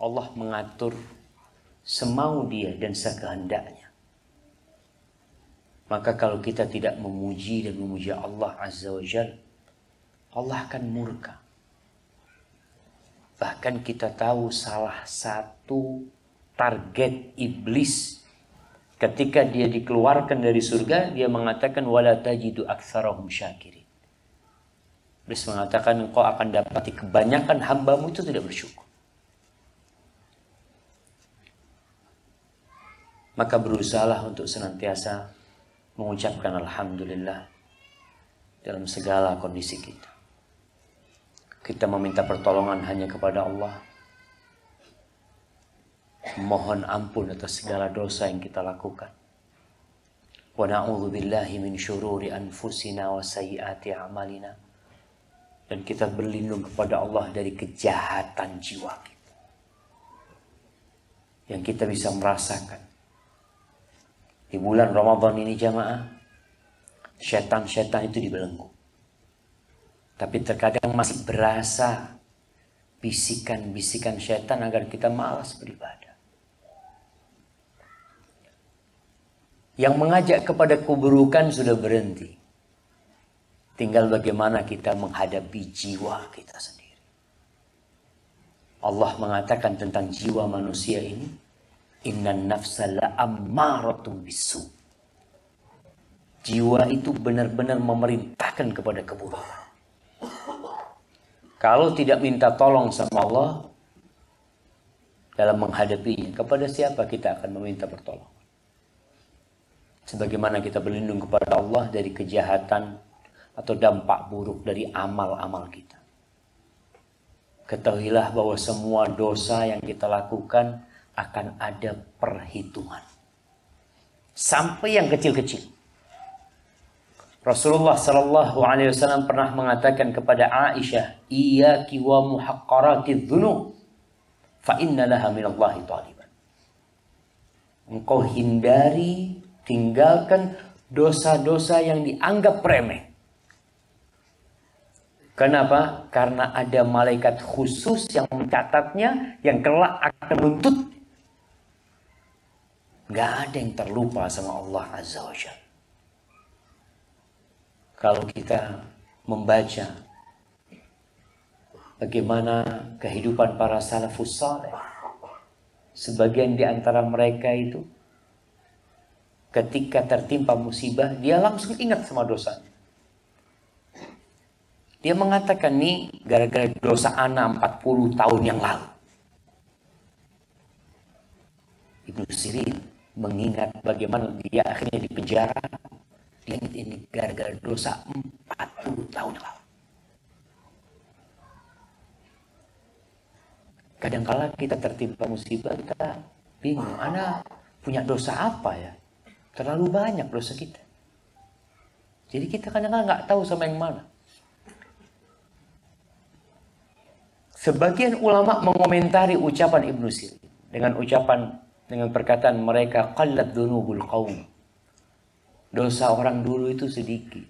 Allah mengatur semau dia dan sekehendaknya. Maka kalau kita tidak memuji dan memuji Allah Azza wa Jalla, Allah akan murka. Bahkan kita tahu salah satu target iblis ketika dia dikeluarkan dari surga, dia mengatakan wala tajidu aktsarahum syakirin. Iblis mengatakan engkau akan dapati kebanyakan hambamu itu tidak bersyukur. Maka berusahalah untuk senantiasa mengucapkan alhamdulillah dalam segala kondisi kita. Kita meminta pertolongan hanya kepada Allah. Mohon ampun atas segala dosa yang kita lakukan. Wa na'udzu billahi min syururi anfusina wa sayyiati a'malina. Dan kita berlindung kepada Allah dari kejahatan jiwa kita. Yang kita bisa merasakan. Di bulan Ramadan ini jamaah, setan-setan itu dibelenggu. Tapi terkadang masih berasa bisikan-bisikan setan agar kita malas beribadah. Yang mengajak kepada keburukan sudah berhenti. Tinggal bagaimana kita menghadapi jiwa kita sendiri. Allah mengatakan tentang jiwa manusia ini, innan nafsa la'ammaratun bisu. Jiwa itu benar-benar memerintahkan kepada keburukan. Kalau tidak minta tolong sama Allah dalam menghadapinya, kepada siapa kita akan meminta pertolongan? Sebagaimana kita berlindung kepada Allah dari kejahatan atau dampak buruk dari amal-amal kita. Ketahuilah bahwa semua dosa yang kita lakukan akan ada perhitungan. Sampai yang kecil-kecil. Rasulullah sallallahu alaihi wasallam pernah mengatakan kepada Aisyah, "Iyyaki wa muhaqqaratiz dzunub, fa inna laha minallahi taliban." Engkau hindari, tinggalkan dosa-dosa yang dianggap remeh. Kenapa? Karena ada malaikat khusus yang mencatatnya, yang kelak akan menuntut. Gak ada yang terlupa sama Allah Azza wa Jalla. Kalau kita membaca bagaimana kehidupan para salafus saleh, sebagian di antara mereka itu ketika tertimpa musibah, dia langsung ingat sama dosanya. Dia mengatakan, nih gara-gara dosa ana 40 tahun yang lalu. Ibnu Sirin mengingat bagaimana dia akhirnya di penjara. Dia ingat ini gara-gara dosa 40 tahun yang lalu. Kadangkala kita tertimpa musibah, kita bingung. Ana punya dosa apa ya? Terlalu banyak dosa kita. Jadi kita kadang-kadang nggak tahu sama yang mana. Sebagian ulama mengomentari ucapan Ibnu Sirin dengan perkataan mereka, qallat dzunubul qaum. Dosa orang dulu itu sedikit.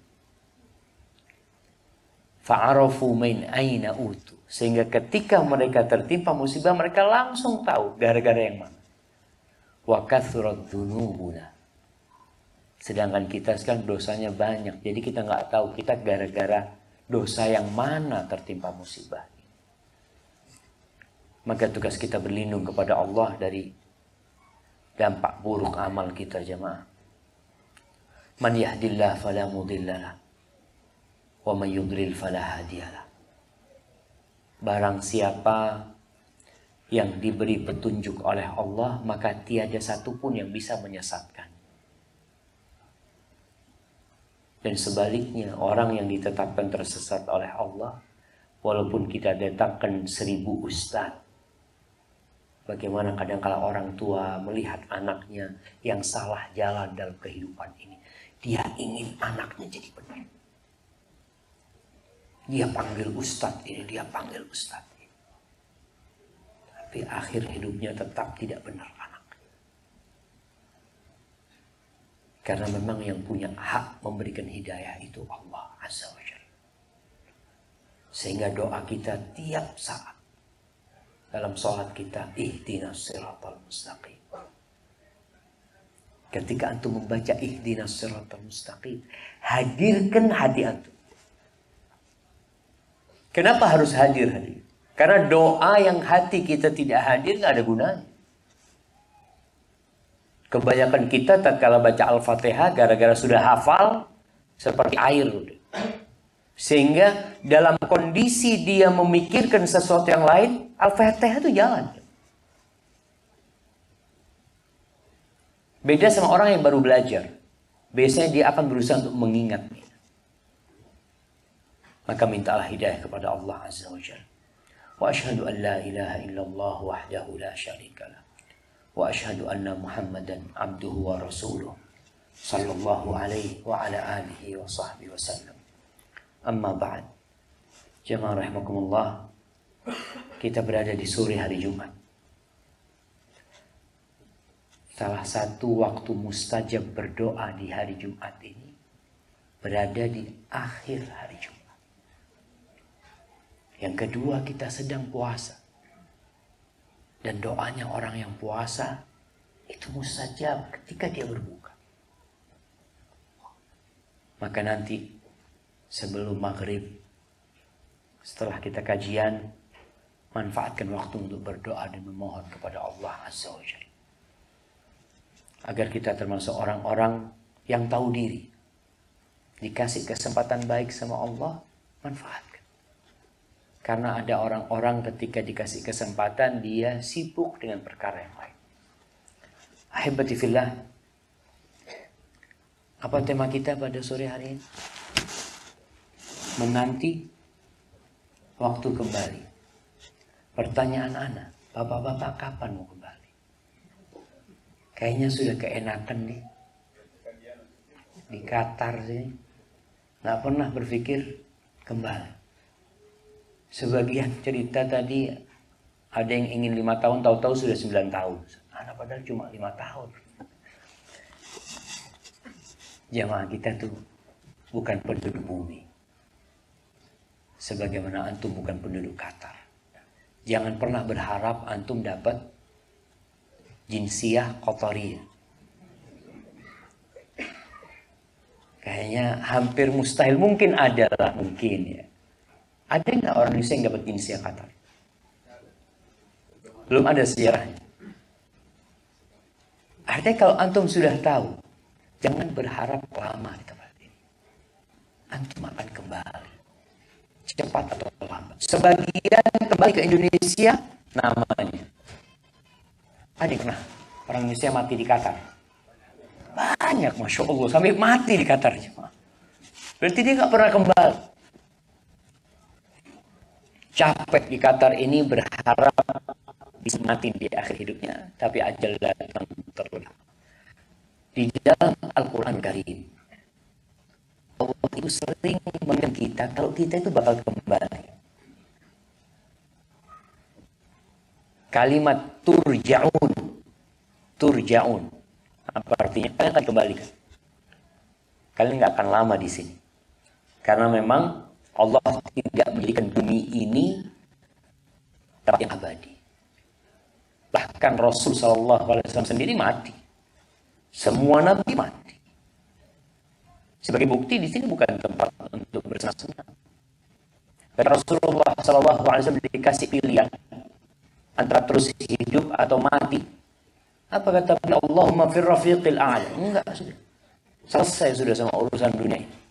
Fa'arafu min aina utu. Sehingga ketika mereka tertimpa musibah, mereka langsung tahu gara-gara yang mana. Wa kathurat dzunubuna. Sedangkan kita sekarang dosanya banyak. Jadi kita nggak tahu kita gara-gara dosa yang mana tertimpa musibah. Maka tugas kita berlindung kepada Allah dari dampak buruk amal kita jemaah. Man yahdillah fala mudhillalah wa man yudlil fala hadiyalah. Barang siapa yang diberi petunjuk oleh Allah, maka tiada satupun yang bisa menyesatkan. Dan sebaliknya, orang yang ditetapkan tersesat oleh Allah, walaupun kita datangkan 1000 ustadz, bagaimana kadang-kala orang tua melihat anaknya yang salah jalan dalam kehidupan ini. Dia ingin anaknya jadi benar. Dia panggil ustadz ini, dia panggil ustadz ini. Tapi akhir hidupnya tetap tidak benar anak. Karena memang yang punya hak memberikan hidayah itu Allah Azza wa Jalla. Sehingga doa kita tiap saat dalam sholat kita, ihdinas siratal mustaqim. Ketika antum membaca ihdinas siratal mustaqim, hadirkan hati antum. Kenapa harus hadir? Karena doa yang hati kita tidak hadir nggak ada gunanya. Kebanyakan kita tatkala baca Al-Fatihah gara-gara sudah hafal seperti air. Sehingga dalam kondisi dia memikirkan sesuatu yang lain, Al-Fatihah itu jalan. Beda sama orang yang baru belajar. Biasanya dia akan berusaha untuk mengingat. Maka mintalah hidayah kepada Allah Azza wa Jalla. Wa asyhadu an la ilaha illallah wahdahu la syarikalah. Wa asyhadu anna Muhammadan abduhu wa rasuluh sallallahu alaihi wa ala alihi wa sahbihi wasallam. Amma ba'd. Jamaah rahimakumullah, kita berada di sore hari Jumat. Salah satu waktu mustajab berdoa di hari Jumat ini berada di akhir hari Jumat. Yang kedua, kita sedang puasa. Dan doanya orang yang puasa itu mustajab ketika dia berbuka. Maka nanti sebelum maghrib, setelah kita kajian, manfaatkan waktu untuk berdoa dan memohon kepada Allah Azza wa Jalla. Agar kita termasuk orang-orang yang tahu diri. Dikasih kesempatan baik sama Allah, manfaatkan. Karena ada orang-orang ketika dikasih kesempatan, dia sibuk dengan perkara yang lain. Ahibati fillah, apa tema kita pada sore hari ini? Menanti waktu kembali. Pertanyaan anak, bapak-bapak kapan mau kembali? Kayaknya sudah keenakan nih. Di Qatar sini. Nggak pernah berpikir kembali. Sebagian cerita tadi ada yang ingin 5 tahun, tahu-tahu sudah 9 tahun. Anak padahal cuma 5 tahun. Jamaah kita tuh bukan penduduk bumi. Sebagaimana antum bukan penduduk Qatar. Jangan pernah berharap antum dapat jinsiyah Qatariyah. Kayaknya hampir mustahil, mungkin ada lah, mungkin ya. Ada nggak orang Indonesia yang dapat jinsiyah Qatar? Belum ada sejarahnya. Artinya kalau antum sudah tahu, jangan berharap lama di tempat ini. Antum akan kembali, cepat atau lambat. Sebagian kembali ke Indonesia, namanya. Ada yang pernah orang Indonesia mati di Qatar? Banyak, Masya Allah, sampai mati di Qatar. Berarti dia nggak pernah kembali. Capek di Qatar ini, berharap bisa mati di akhir hidupnya, tapi ajal datang terlalu. Di dalam Al-Quran Karim, Allah itu sering mengingatkan kita kalau kita itu bakal kembali. Kalimat turja'un, turja'un, apa artinya? Kalian akan kembali. Kalian nggak akan lama di sini, karena memang Allah tidak menjadikan bumi ini tempat yang abadi. Bahkan Rasul SAW sendiri mati. Semua nabi mati. Sebagai bukti di sini bukan tempat untuk bersenang-senang. Karena Rasulullah SAW dikasih pilihan antara terus hidup atau mati. Apa kata Allahumma fir rafiqil a'la? Enggak, sudah. Selesai sudah sama urusan dunia ini.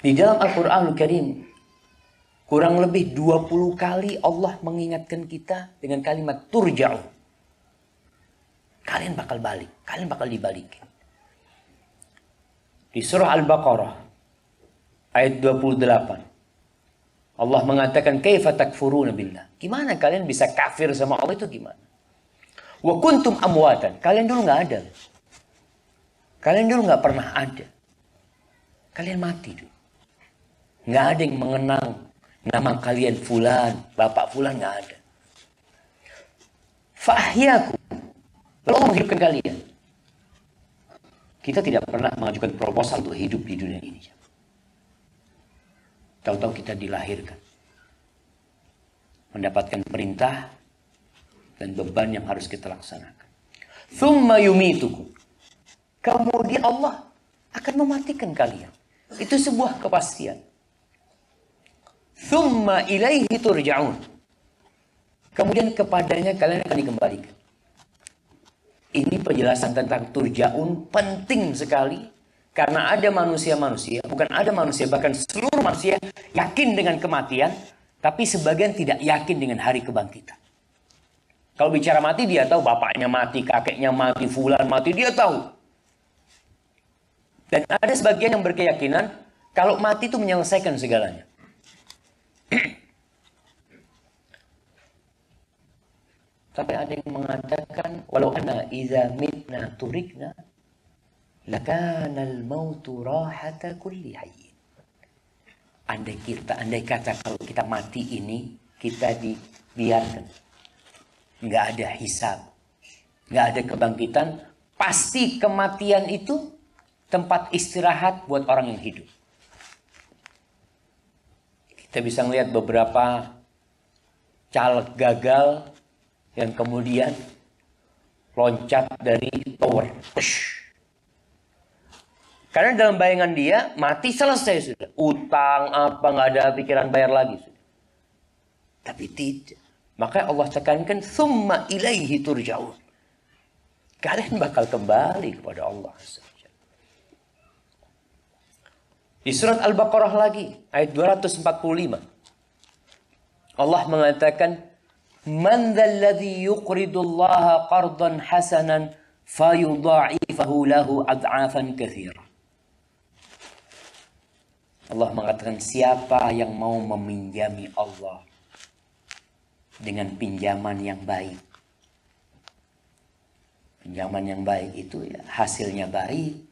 Di dalam Al-Quranul Karim, kurang lebih 20 kali Allah mengingatkan kita dengan kalimat turja'u. Kalian bakal balik, kalian bakal dibalikin. Di surah Al-Baqarah, ayat 28, Allah mengatakan, kaifa takfuruna billah. Gimana kalian bisa kafir sama Allah itu gimana? Wa kuntum amwatan. Kalian dulu nggak ada. Kalian dulu nggak pernah ada. Kalian mati dulu. Nggak ada yang mengenang nama kalian fulan, bapak fulan, nggak ada. Fa'ahyakum. Lalu Allah menghidupkan kalian. Kita tidak pernah mengajukan proposal untuk hidup di dunia ini. Tahu-tahu kita dilahirkan. mendapatkan perintah dan beban yang harus kita laksanakan. Tsumma yumitukum. Kemudian Allah akan mematikan kalian. Itu sebuah kepastian. Tsumma ilaihi turja'un. Kemudian kepadanya kalian akan dikembalikan. Ini penjelasan tentang turja'un penting sekali. Karena ada manusia-manusia, bukan ada manusia, bahkan seluruh manusia yakin dengan kematian. Tapi sebagian tidak yakin dengan hari kebangkitan. Kalau bicara mati, dia tahu bapaknya mati, kakeknya mati, fulan mati, dia tahu. Dan ada sebagian yang berkeyakinan, kalau mati itu menyelesaikan segalanya. Tapi ada yang mengatakan, walau anna idza mitna turikna, lakana al-mautu rahata kulli hayy. Andai kata kalau kita mati ini, kita dibiarkan. Nggak ada hisab. Nggak ada kebangkitan. Pasti kematian itu tempat istirahat buat orang yang hidup. Kita bisa melihat beberapa caleg gagal yang kemudian loncat dari tower. Karena dalam bayangan dia, mati selesai sudah. Utang apa, nggak ada pikiran bayar lagi sudah. Tapi tidak. Maka Allah tekankan, Tsumma ilaihi turja'un. Kalian bakal kembali kepada Allah. Di surat Al-Baqarah lagi, ayat 245. Allah mengatakan, Man dzalladzi yuqridullaha qardan hasanan fayudha'ifahu lahu ad'afan katsira. Allah mengatakan siapa yang mau meminjami Allah dengan pinjaman yang baik. Pinjaman yang baik itu ya, hasilnya baik.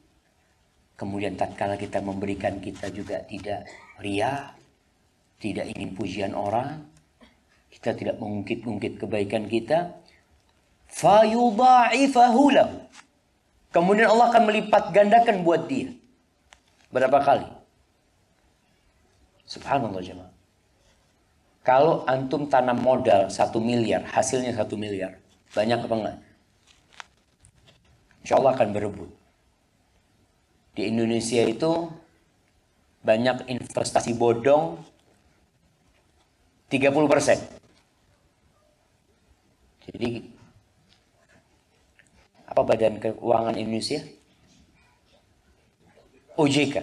Kemudian tatkala kita memberikan, kita juga tidak riya, tidak ingin pujian orang. Kita tidak mengungkit-ungkit kebaikan kita. Fayudha'ifahu lahu. Kemudian Allah akan melipat gandakan buat dia. Berapa kali? Subhanallah jemaah. Kalau antum tanam modal 1 miliar, hasilnya 1 miliar. Banyak apa enggak? Insya Allah akan berebut. Di Indonesia itu banyak investasi bodong 30%. Jadi apa Badan Keuangan Indonesia? OJK.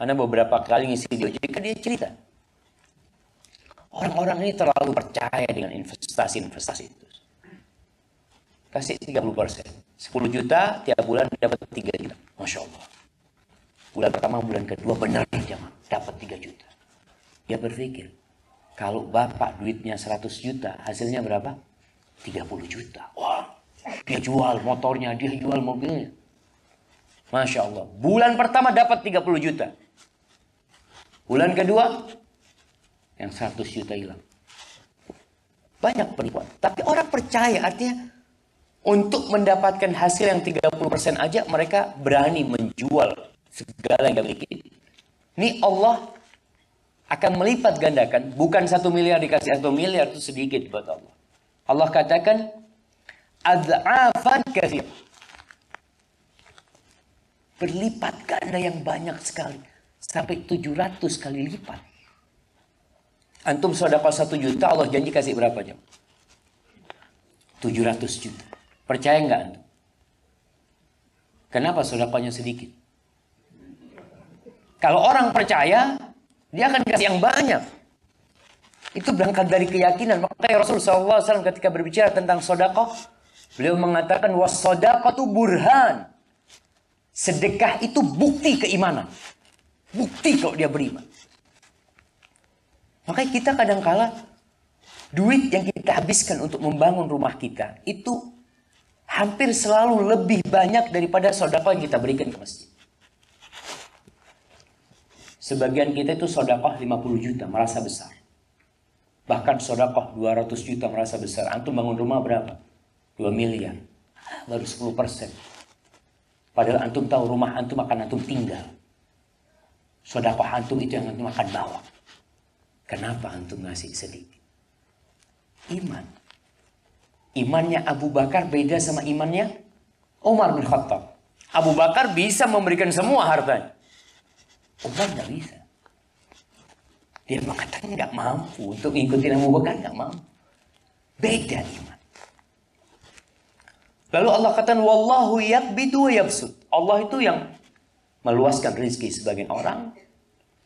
Karena beberapa kali ngisi di OJK dia cerita. Orang-orang ini terlalu percaya dengan investasi-investasi itu. Kasih 30%. 10 juta tiap bulan dapat 3 juta. Masya Allah. Bulan pertama, bulan kedua benar jangan dapat 3 juta. Dia berpikir, kalau bapak duitnya 100 juta, hasilnya berapa? 30 juta. Wah, dia jual motornya, dia jual mobilnya. Masya Allah. Bulan pertama dapat 30 juta. Bulan kedua, yang 100 juta hilang. Banyak penipuan. Tapi orang percaya, artinya untuk mendapatkan hasil yang 30% aja mereka berani menjual segala yang dimiliki. Ini Allah akan melipat gandakan. Bukan 1 miliar dikasih 1 miliar, itu sedikit buat Allah. Allah katakan, ad'afan katsir. Berlipat ganda yang banyak sekali. Sampai 700 kali lipat. Antum sedekah 1 juta, Allah janji kasih berapa jam? 700 juta. Percaya nggak antum? Kenapa sedekahnya sedikit? Kalau orang percaya, dia akan kasih yang banyak. Itu berangkat dari keyakinan. Makanya Rasulullah SAW ketika berbicara tentang sedekah, beliau mengatakan was-shadaqatu burhan. Sedekah itu bukti keimanan. Bukti kalau dia beriman. Makanya kita kadangkala duit yang kita habiskan untuk membangun rumah kita itu hampir selalu lebih banyak daripada sedekah yang kita berikan ke masjid. Sebagian kita itu sedekah 50 juta merasa besar. Bahkan sedekah 200 juta merasa besar. Antum bangun rumah berapa? 2 miliar. Baru 10%. Padahal antum tahu rumah antum akan antum tinggal. Sedekah antum itu yang antum akan bawa. Kenapa antum ngasih sedikit? Iman. Imannya Abu Bakar beda sama imannya Umar bin Khattab. Abu Bakar bisa memberikan semua hartanya. Umar nggak bisa. Dia mengatakan nggak mampu untuk ngikutin Abu Bakar, nggak mampu. Beda iman. Lalu Allah katakan wallahu yaqbidu wa yabsut. Allah itu yang meluaskan rezeki sebagian orang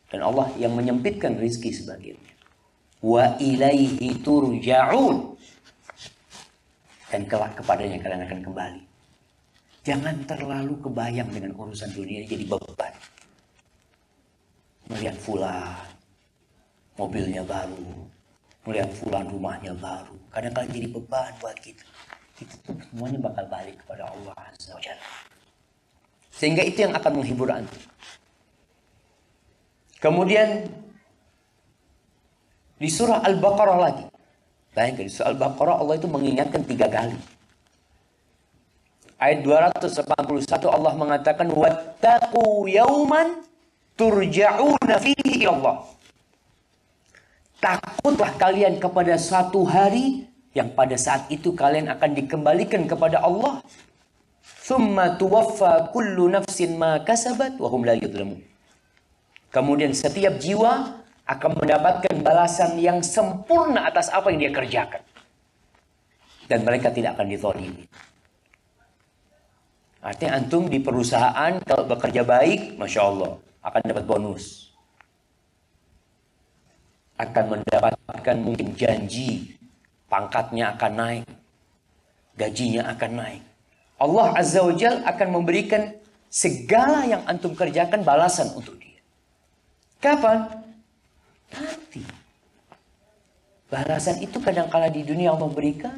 dan Allah yang menyempitkan rezeki sebagiannya. Wa ilaihi turja'un. Dan kelak kepadanya kalian akan kembali. Jangan terlalu kebayang dengan urusan dunia jadi beban. Melihat fulan mobilnya baru, melihat fulan rumahnya baru, kadang-kadang jadi beban buat kita. Itu tuh semuanya bakal balik kepada Allah Azza wa Jalla. Sehingga itu yang akan menghibur antum. Kemudian di surah Al-Baqarah lagi. Bayangkan di surah Al-Baqarah Allah itu mengingatkan 3 kali. Ayat 281 Allah mengatakan wattaqu yauman turja'una fihi ilallah. Takutlah kalian kepada suatu hari yang pada saat itu kalian akan dikembalikan kepada Allah. Tsumma tuwaffa kullu nafsin ma kasabat wa hum la yudlamun. Kemudian setiap jiwa akan mendapatkan balasan yang sempurna atas apa yang dia kerjakan. Dan mereka tidak akan dizalimi. Artinya antum di perusahaan kalau bekerja baik, Masya Allah, akan dapat bonus. Akan mendapatkan mungkin janji, pangkatnya akan naik, gajinya akan naik. Allah Azza wa Jal akan memberikan segala yang antum kerjakan balasan untuk dia. Kapan? Nanti. Balasan itu kadang-kala di dunia Allah berikan,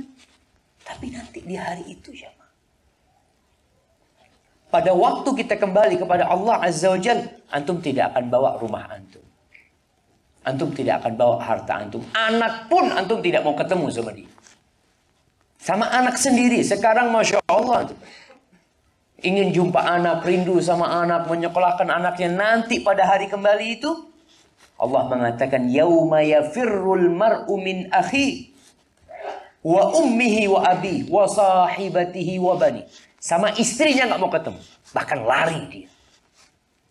tapi nanti di hari itu ya. Pada waktu kita kembali kepada Allah Azza wa Jal, antum tidak akan bawa rumah antum. Antum tidak akan bawa harta antum. Anak pun antum tidak mau ketemu sama dia. Sama anak sendiri. Sekarang Masya Allah. Ingin jumpa anak, rindu sama anak, menyekolahkan anaknya. Nanti pada hari kembali itu, Allah mengatakan, Yauma yafirrul mar'u min akhi, wa ummihi wa abi, wa sahibatihi wa bani. Sama istrinya nggak mau ketemu. Bahkan lari dia.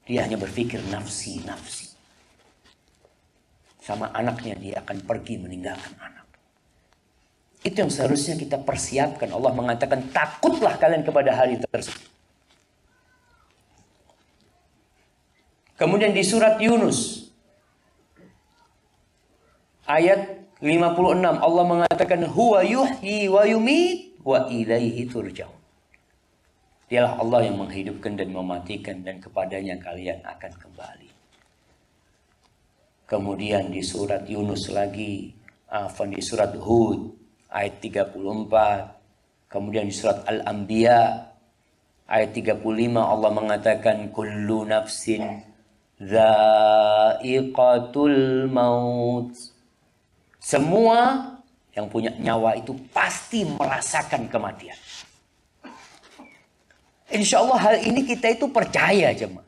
Dia hanya berpikir nafsi, nafsi. Sama anaknya dia akan pergi meninggalkan anak. Itu yang seharusnya kita persiapkan. Allah mengatakan takutlah kalian kepada hari tersebut. Kemudian di surat Yunus ayat 56 Allah mengatakan huwa yuhyi wa yumit wa ilaihi turja'un. Dialah Allah yang menghidupkan dan mematikan dan kepadanya kalian akan kembali. Kemudian di surat Yunus lagi, di surat Hud ayat 34, kemudian di surat Al-Anbiya ayat 35 Allah mengatakan kullu nafsin dha'iqatul maut. Semua yang punya nyawa itu pasti merasakan kematian. Insya Allah hal ini kita itu percaya jemaah.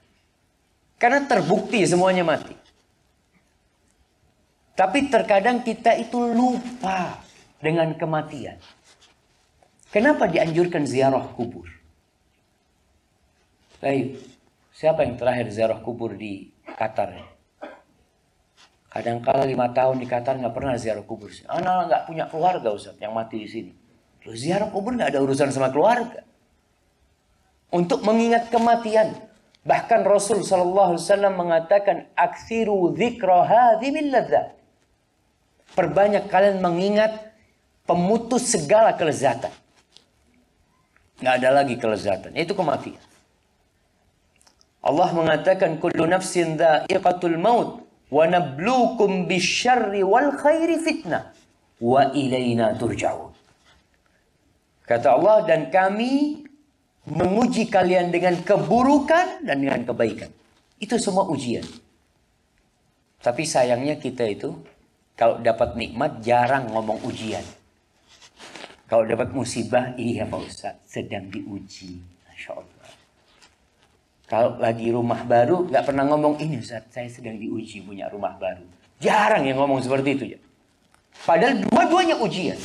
Karena terbukti semuanya mati. Tapi terkadang kita itu lupa dengan kematian. Kenapa dianjurkan ziarah kubur? Baik, siapa yang terakhir ziarah kubur di Qatar? Kadang-kala 5 tahun di Qatar nggak pernah ziarah kubur. Anak nggak punya keluarga Ustaz yang mati di sini. Loh, ziarah kubur nggak ada urusan sama keluarga. Untuk mengingat kematian. Bahkan Rasul SAW mengatakan aksiru dzikra hadhimil ladzat. Perbanyak kalian mengingat pemutus segala kelezatan. Nggak ada lagi kelezatan. Itu kematian. Allah mengatakan kullu nafsin dha'iqatul maut wa nabluukum bisyarri wal khairi fitnah wa ilaina turja'un. Kata Allah, dan kami menguji kalian dengan keburukan dan dengan kebaikan. Itu semua ujian. Tapi sayangnya kita itu kalau dapat nikmat jarang ngomong ujian. Kalau dapat musibah, iya Pak Ustaz, sedang diuji. Masya Allah. Kalau lagi rumah baru, nggak pernah ngomong ini Ustaz, saya sedang diuji punya rumah baru. Jarang yang ngomong seperti itu ya. Padahal dua-duanya ujian.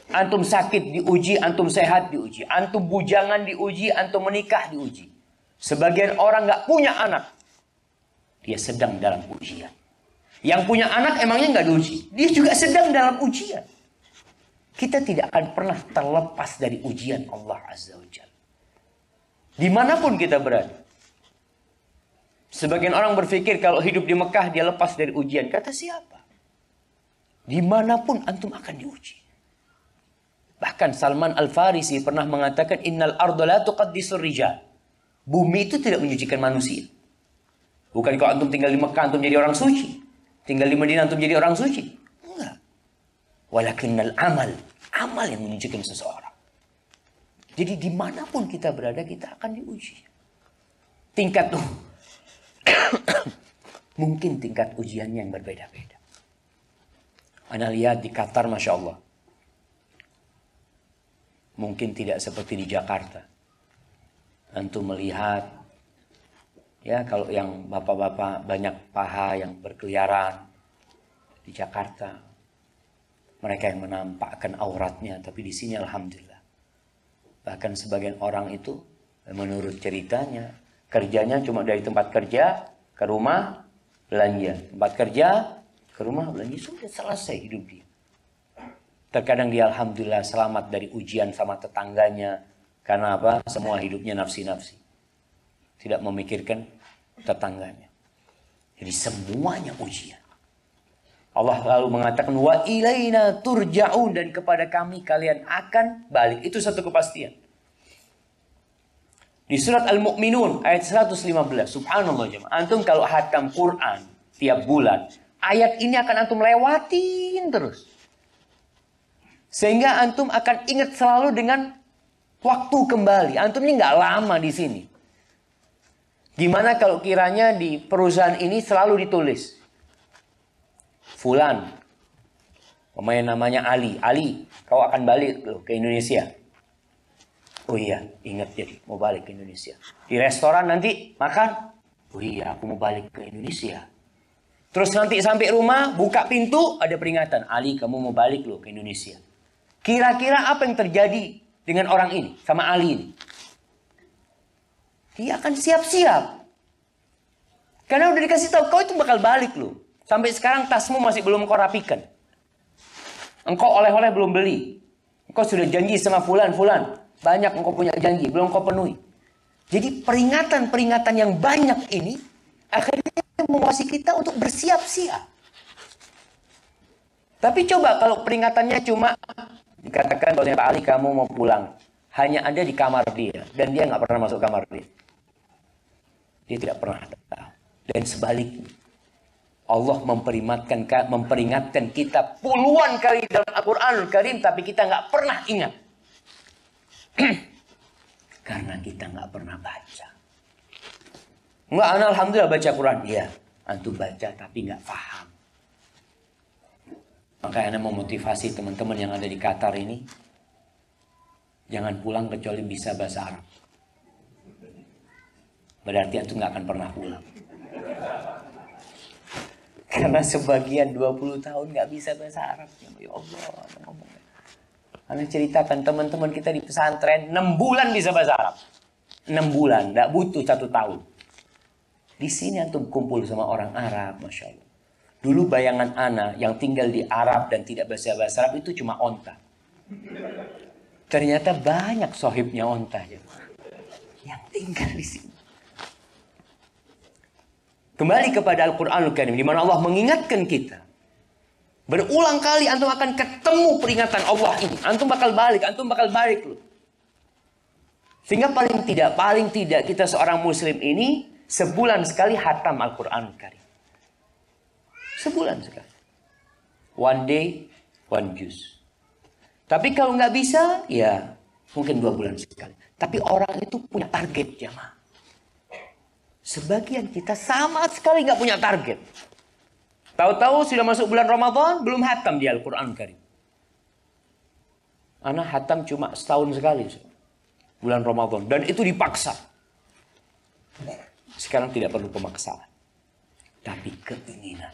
Antum sakit diuji, antum sehat diuji. Antum bujangan diuji, antum menikah diuji. Sebagian orang nggak punya anak. Dia sedang dalam ujian. Yang punya anak emangnya nggak diuji. Dia juga sedang dalam ujian. Kita tidak akan pernah terlepas dari ujian Allah Azza wa Jalla. Dimanapun kita berada. Sebagian orang berpikir kalau hidup di Mekah dia lepas dari ujian. Kata siapa? Dimanapun antum akan diuji. Bahkan Salman Al-Farisi pernah mengatakan innal arda la tuqaddisur rijal. Bumi itu tidak menyucikan manusia. Bukan kalau antum tinggal di Mekah antum jadi orang suci. Tinggal di Madinah antum jadi orang suci. Enggak. Walakinnal amal. Amal yang menyucikan seseorang. Jadi dimanapun kita berada kita akan diuji. Tingkat tuh. Mungkin tingkat ujiannya yang berbeda-beda. Anda lihat di Qatar Masya Allah. Mungkin tidak seperti di Jakarta. Antum melihat, ya kalau yang bapak-bapak banyak paha yang berkeliaran di Jakarta, mereka yang menampakkan auratnya, tapi di sini alhamdulillah. Bahkan sebagian orang itu, menurut ceritanya, kerjanya cuma dari tempat kerja ke rumah belanja, tempat kerja ke rumah belanja, sudah selesai hidup dia. Terkadang dia alhamdulillah selamat dari ujian sama tetangganya. Karena apa? Semua hidupnya nafsi-nafsi. Tidak memikirkan tetangganya. Jadi semuanya ujian. Allah lalu mengatakan wa ilaina turja'un, dan kepada kami kalian akan balik. Itu satu kepastian. Di surat Al-Mu'minun ayat 115. Subhanallah jemaah. Antum kalau hatam Quran tiap bulan, ayat ini akan antum lewatin terus. Sehingga antum akan ingat selalu dengan waktu kembali. Antum ini nggak lama di sini. Gimana kalau kiranya di perusahaan ini selalu ditulis Fulan, pemain namanya Ali. Ali, kau akan balik loh ke Indonesia. Oh iya, ingat jadi mau balik ke Indonesia. Di restoran nanti makan. Oh iya, aku mau balik ke Indonesia. Terus nanti sampai rumah, buka pintu, ada peringatan. Ali, kamu mau balik loh ke Indonesia. Kira-kira apa yang terjadi dengan orang ini, sama Ali ini? Dia akan siap-siap. Karena udah dikasih tahu, kau itu bakal balik loh. Sampai sekarang tasmu masih belum kau rapikan. Engkau oleh-oleh belum beli. Engkau sudah janji sama fulan. Banyak engkau punya janji, belum kau penuhi. Jadi peringatan-peringatan yang banyak ini akhirnya memuasai kita untuk bersiap-siap. Tapi coba kalau peringatannya cuma dikatakan bahwa Pak Ali kamu mau pulang. Hanya ada di kamar dia. Dan dia nggak pernah masuk kamar dia. Dia tidak pernah tahu. Dan sebaliknya. Allah memperingatkan kita puluhan kali dalam Al-Quranul Karim. Tapi kita nggak pernah ingat. Karena kita nggak pernah baca. Enggak, alhamdulillah baca Quran. Iya, antum baca tapi nggak paham. Maka Anda mau motivasi teman-teman yang ada di Qatar ini. Jangan pulang kecuali bisa bahasa Arab. Berarti antum nggak akan pernah pulang. Karena sebagian 20 tahun nggak bisa bahasa Arab. Ya Allah, ngomongnya. Anda ceritakan teman-teman kita di pesantren 6 bulan bisa bahasa Arab. 6 bulan, nggak butuh 1 tahun. Di sini antum kumpul sama orang Arab, Masya Allah. Dulu bayangan ana yang tinggal di Arab dan tidak bahasa Arab itu cuma onta. Ternyata banyak sohibnya onta ya, yang tinggal di sini. Kembali kepada Al-Quranul Karim, di mana Allah mengingatkan kita. Berulang kali antum akan ketemu peringatan Allah ini. Antum bakal balik loh. Sehingga paling tidak kita seorang muslim ini sebulan sekali khatam Al-Quranul Karim. Sebulan sekali. One day, one juz. Tapi kalau nggak bisa, ya mungkin 2 bulan sekali. Tapi orang itu punya target jamaah. Sebagian kita sama sekali nggak punya target. Tahu-tahu sudah masuk bulan Ramadan, belum hatam di Al-Quran Karim. Anak hatam cuma setahun sekali. Bulan Ramadan. Dan itu dipaksa. Sekarang tidak perlu pemaksaan. Tapi keinginan.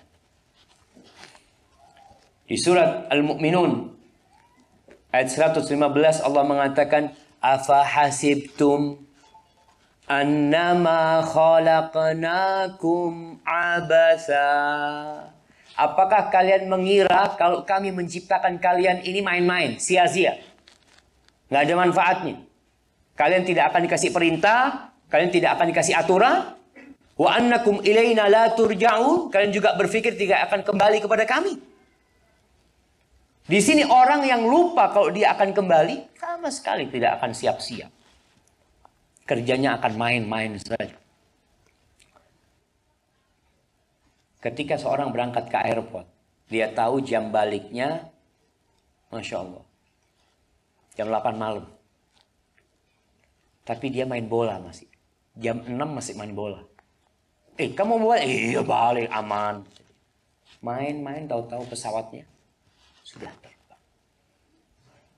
Di surat Al-Mu'minun ayat 115 Allah mengatakan, afa hasibtum annama khalaqnakum abasa. Apakah kalian mengira kalau kami menciptakan kalian ini main-main, sia-sia? Nggak ada manfaatnya. Kalian tidak akan dikasih perintah, kalian tidak akan dikasih aturan. Wa annakum ilaina la turja'un. Kalian juga berpikir tidak akan kembali kepada kami. Di sini orang yang lupa kalau dia akan kembali, sama sekali tidak akan siap-siap. Kerjanya akan main-main saja. Ketika seorang berangkat ke airport, dia tahu jam baliknya, Masya Allah, jam 8 malam. Tapi dia main bola masih. Jam 6 masih main bola. Kamu mau balik? Iya balik, aman. Main-main, tahu-tahu pesawatnya sudah terbang.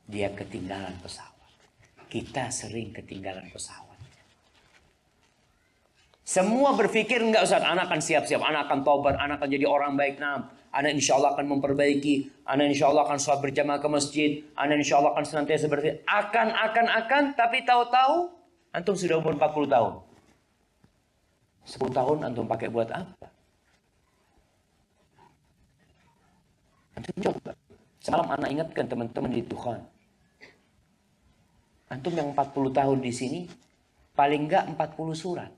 Dia ketinggalan pesawat. Kita sering ketinggalan pesawat. Semua berpikir, enggak Ustaz, anak akan siap-siap, anak akan tobat, anak akan jadi orang baik. Nah, anak insya Allah akan memperbaiki, anak insya Allah akan sholat berjamaah ke masjid, anak insya Allah akan senantiasa berzikir. Akan, tapi tahu-tahu antum sudah umur 40 tahun. 10 tahun antum pakai buat apa? Antum coba. Semalam anak ingatkan teman-teman di Tuhan. Antum yang 40 tahun di sini, paling enggak 40 surat.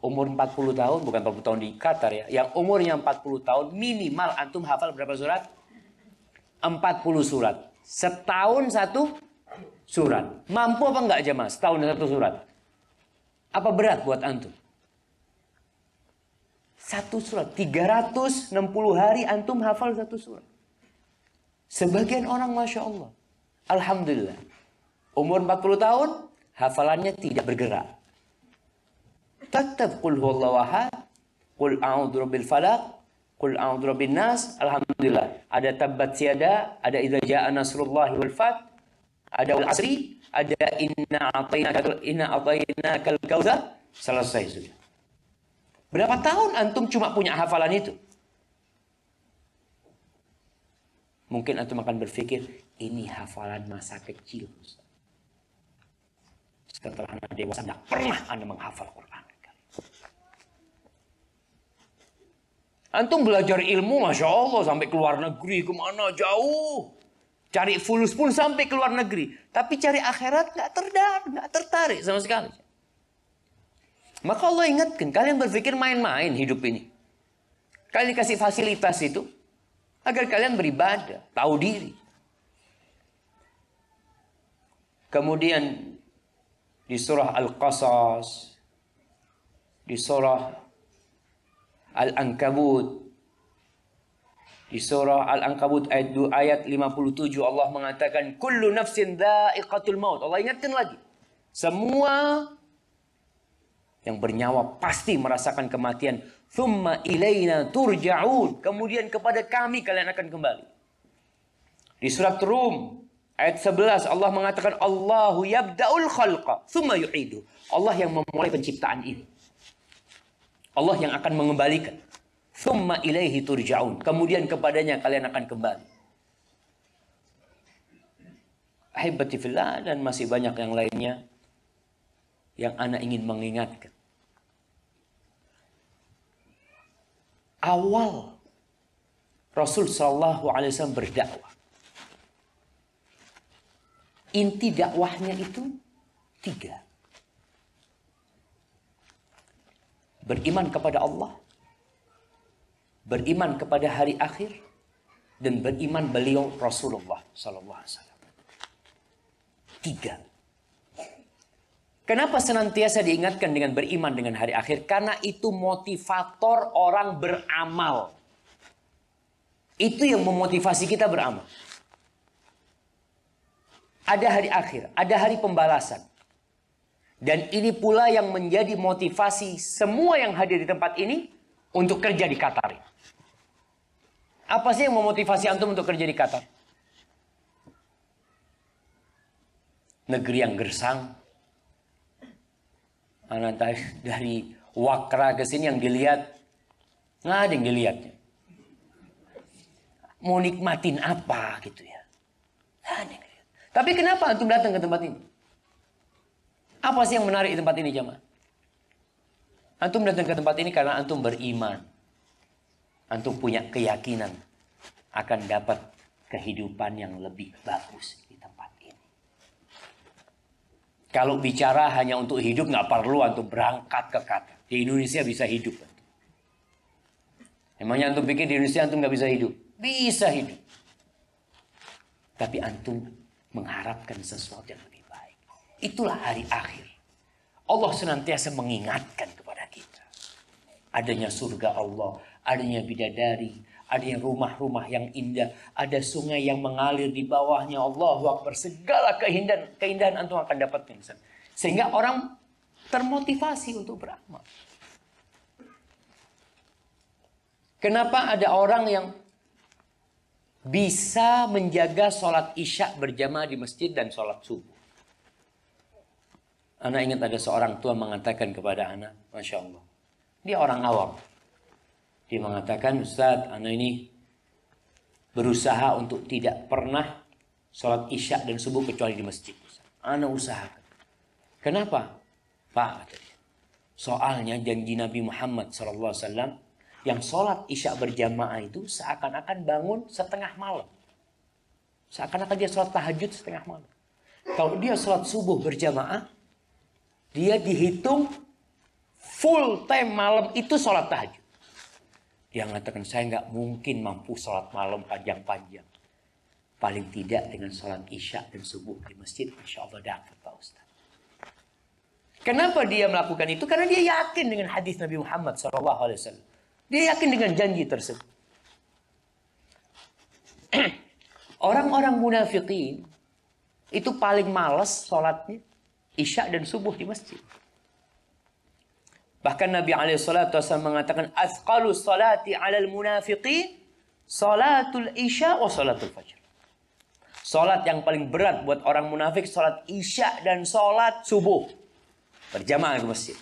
Umur 40 tahun, bukan 40 tahun di Qatar ya. Yang umurnya 40 tahun, minimal antum hafal berapa surat? 40 surat. Setahun satu surat. Mampu apa enggak jemaah? Setahun satu surat. Apa berat buat antum? Satu surat. 360 hari antum hafal satu surat. Sebagian orang Masya Allah. Alhamdulillah. Umur 40 tahun, hafalannya tidak bergerak. Tetap qul huwallahu ahad, qul a'udzu birabbil falaq, qul a'udzu birabbin nas. Alhamdulillah. Ada tabbat siada, ada idza jaa nasrullahi wal fath, ada wal asri, ada inna atainakal kautsar. Selesai sudah. Berapa tahun antum cuma punya hafalan itu? Mungkin antum akan berpikir, ini hafalan masa kecil. Setelah anda dewasa, tidak pernah anda menghafal Quran. Antum belajar ilmu, Masya Allah, sampai ke luar negeri, kemana jauh. Cari fulus pun sampai ke luar negeri. Tapi cari akhirat nggak tertarik sama sekali. Maka Allah ingatkan, kalian berpikir main-main hidup ini. Kalian dikasih fasilitas itu, agar kalian beribadah, tahu diri. Kemudian di surah Al-Qasas, di surah Al-Ankabut, di surah Al-Ankabut ayat 57 Allah mengatakan kullu nafsin dha'iqatul maut. Allah ingatkan lagi, semua yang bernyawa pasti merasakan kematian. Thumma ilaina turja'un. Kemudian kepada kami kalian akan kembali. Di surat Rum ayat 11 Allah mengatakan Allahu yabda'ul khalqa thumma yu'idu. Allah yang memulai penciptaan ini. Allah yang akan mengembalikan. Thumma ilaihi turja'un. Kemudian kepadanya kalian akan kembali. Ahibati fillah, dan masih banyak yang lainnya yang ana ingin mengingatkan. Awal Rasul sallallahu alaihi wasallam berdakwah, inti dakwahnya itu 3. Beriman kepada Allah, beriman kepada hari akhir, dan beriman beliau Rasulullah sallallahu alaihi wasallam. 3. Kenapa senantiasa diingatkan dengan beriman dengan hari akhir? Karena itu motivator orang beramal. Itu yang memotivasi kita beramal. Ada hari akhir, ada hari pembalasan. Dan ini pula yang menjadi motivasi semua yang hadir di tempat ini untuk kerja di Qatar. Apa sih yang memotivasi antum untuk kerja di Qatar? Negeri yang gersang. Anak dari Wakra ke sini yang dilihat, nggak ada yang dilihatnya. mau nikmatin apa gitu ya. Tapi kenapa antum datang ke tempat ini? Apa sih yang menarik di tempat ini jamaah? Antum datang ke tempat ini karena antum beriman. Antum punya keyakinan akan dapat kehidupan yang lebih bagus di tempat ini. Kalau bicara hanya untuk hidup, nggak perlu antum berangkat ke Qatar. Di Indonesia bisa hidup. Emangnya antum pikir di Indonesia antum nggak bisa hidup? Bisa hidup. Tapi antum mengharapkan sesuatu yang lebih baik. Itulah hari akhir. Allah senantiasa mengingatkan kepada kita. Adanya surga Allah, adanya bidadari, adanya rumah-rumah yang indah, ada sungai yang mengalir di bawahnya. Allahu Akbar. Segala keindahan antum akan dapatkan. Sehingga orang termotivasi untuk beramal. Kenapa ada orang yang bisa menjaga sholat isya berjamaah di masjid dan sholat subuh? Anak ingat ada seorang tua mengatakan kepada anak, Masya Allah. Dia orang awam. Dia mengatakan, Ustaz, anak ini berusaha untuk tidak pernah sholat isya dan subuh kecuali di masjid. Anak usahakan. Kenapa? Pak, soalnya janji Nabi Muhammad SAW, yang sholat isya berjamaah itu seakan-akan bangun setengah malam. Seakan-akan dia sholat tahajud setengah malam. Kalau dia sholat subuh berjamaah, dia dihitung full time malam itu sholat tahajud. Dia mengatakan, saya nggak mungkin mampu sholat malam panjang-panjang. Paling tidak dengan sholat isya dan subuh di masjid, insya Allah dapat Pak Ustaz. Kenapa dia melakukan itu? Karena dia yakin dengan hadis Nabi Muhammad SAW. Dia yakin dengan janji tersebut. Orang-orang munafikin itu paling malas sholatnya isya dan subuh di masjid. Bahkan Nabi SAW mengatakan, "Athqalu salati 'alal munafiqin salatul isya wa salatul fajr." Salat yang paling berat buat orang munafik salat isya dan salat subuh berjamaah ke masjid.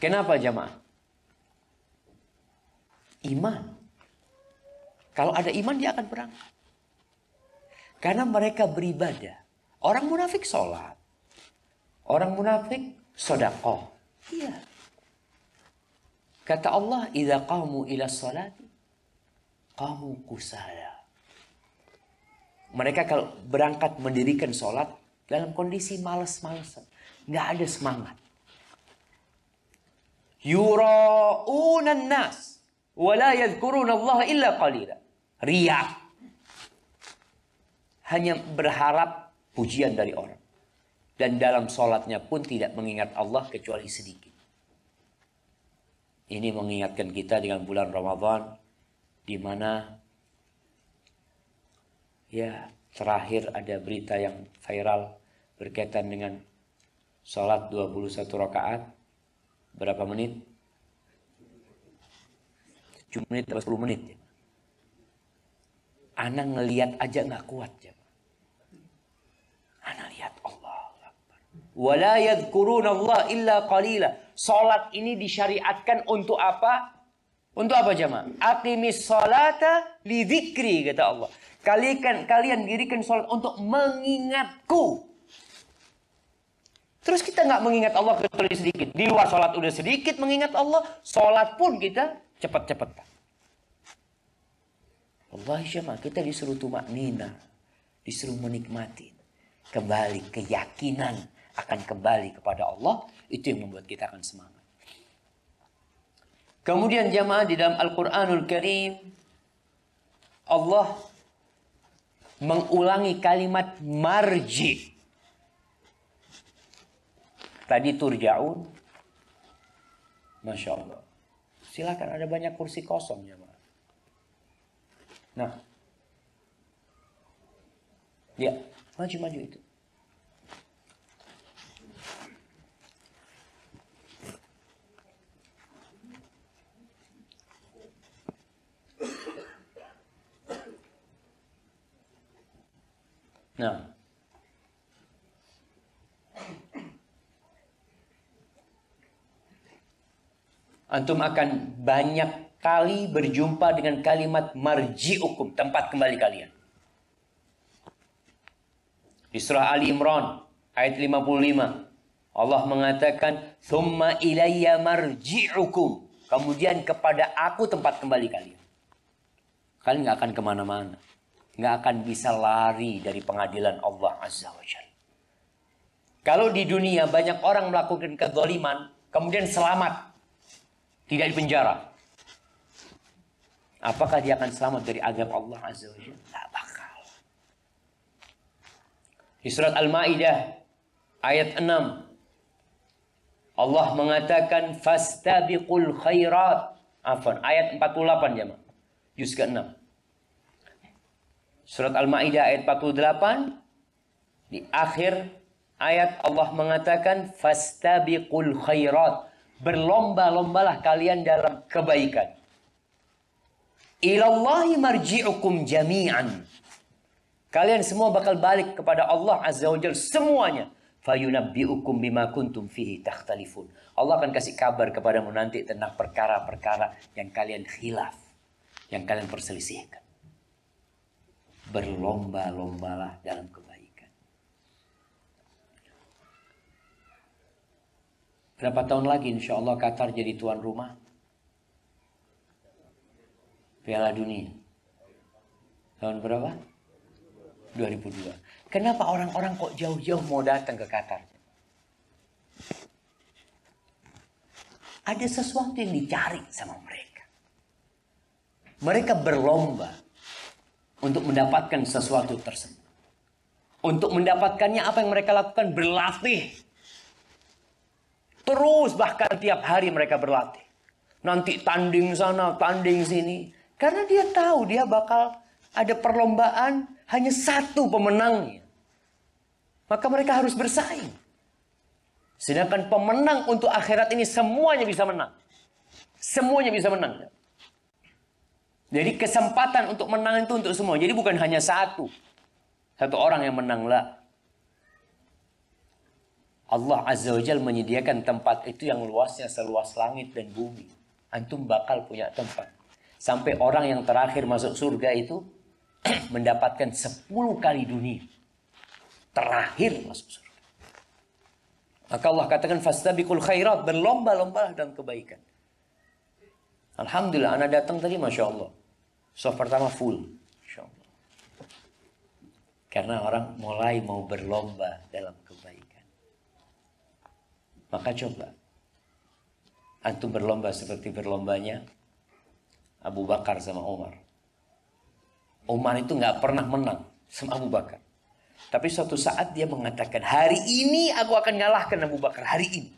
Kenapa jamaah? Iman. Kalau ada iman dia akan berangkat. Karena mereka beribadah. Orang munafik sholat. Orang munafik sedekah. Iya. Kata Allah, "Idza qamu ila sholati qamu kusala." Mereka kalau berangkat mendirikan sholat dalam kondisi malas-malasan, nggak ada semangat. Yura'unan nas wala yadhkuruna Allah illa qalila. Riya. Hanya berharap pujian dari orang. Dan dalam sholatnya pun tidak mengingat Allah kecuali sedikit. Ini mengingatkan kita dengan bulan Ramadan, di mana ya terakhir ada berita yang viral berkaitan dengan sholat 21 rakaat. Berapa menit? 7 menit atau 10 menit. Ya. Anak ngelihat aja nggak kuat. Ya. Anak lihat Allah Akbar. Wala yadhkuruna Allah illa qalila. Salat ini disyariatkan untuk apa? Untuk apa jemaah? Aqimis salata li dzikri, kata Allah. Kalian dirikan salat untuk mengingatku. Terus kita nggak mengingat Allah kecuali sedikit. Di luar salat udah sedikit mengingat Allah, salat pun kita cepat-cepat. Wallahi jemaah, kita disuruh tumaknina, disuruh menikmati. Kembali keyakinan akan kembali kepada Allah, itu yang membuat kita akan semangat. Kemudian jemaah di dalam Al-Qur'anul Karim, Allah mengulangi kalimat marji. Tadi turja'un. Masya Allah. Silakan, ada banyak kursi kosong jemaah. Nah. Ya, maju-maju itu. Nah. Antum akan banyak kali berjumpa dengan kalimat marji'ukum, tempat kembali kalian. Di surah Ali Imran ayat 55, Allah mengatakan, "Tsumma ilayya marji'ukum." Kemudian kepada aku tempat kembali kalian. Kalian nggak akan kemana-mana. Nggak akan bisa lari dari pengadilan Allah Azza wa Jalla. Kalau di dunia banyak orang melakukan kezaliman, kemudian selamat. Tidak dipenjara. Apakah dia akan selamat dari azab Allah Azza wa Jalla? Tidak bakal. Di surat Al-Ma'idah ayat 6. Allah mengatakan fastabiqul khairat. Ayat 48 jemaah. Juz ke-6. Surat Al-Maidah ayat 48. Di akhir ayat Allah mengatakan fastabiqul khairat. Berlomba-lombalah kalian dalam kebaikan. Ilallahi marji'ukum jami'an. Kalian semua bakal balik kepada Allah Azza wa Jalla semuanya. Fayunabbi'ukum bima kuntum fihi takhtalifun. Allah akan kasih kabar kepadamu nanti tentang perkara-perkara yang kalian khilaf, yang kalian perselisihkan. Berlomba-lombalah dalam kebaikan. Berapa tahun lagi insya Allah Qatar jadi tuan rumah Piala Dunia? Tahun berapa? 2002. Kenapa orang-orang kok jauh-jauh mau datang ke Qatar? Ada sesuatu yang dicari sama mereka. Mereka berlomba untuk mendapatkan sesuatu tersebut. Untuk mendapatkannya apa yang mereka lakukan? Berlatih. Terus bahkan tiap hari mereka berlatih. Nanti tanding sana, tanding sini. Karena dia tahu dia bakal ada perlombaan hanya satu pemenangnya. Maka mereka harus bersaing. Sedangkan pemenang untuk akhirat ini semuanya bisa menang. Semuanya bisa menang. Jadi kesempatan untuk menang itu untuk semua. Jadi bukan hanya satu orang yang menang lah. Allah Azza wa Jalla menyediakan tempat itu yang luasnya seluas langit dan bumi. Antum bakal punya tempat. Sampai orang yang terakhir masuk surga itu mendapatkan 10 kali dunia. Terakhir masuk surga. Maka Allah katakan fastabiqul khairat, berlomba-lomba dalam kebaikan. Alhamdulillah, anak datang tadi Masya Allah. Soft pertama full. Masya Allah. Karena orang mulai mau berlomba dalam kebaikan. Maka coba antum berlomba seperti berlombanya Abu Bakar sama Umar. Umar itu nggak pernah menang sama Abu Bakar. Tapi suatu saat dia mengatakan, hari ini aku akan ngalahkan Abu Bakar. Hari ini.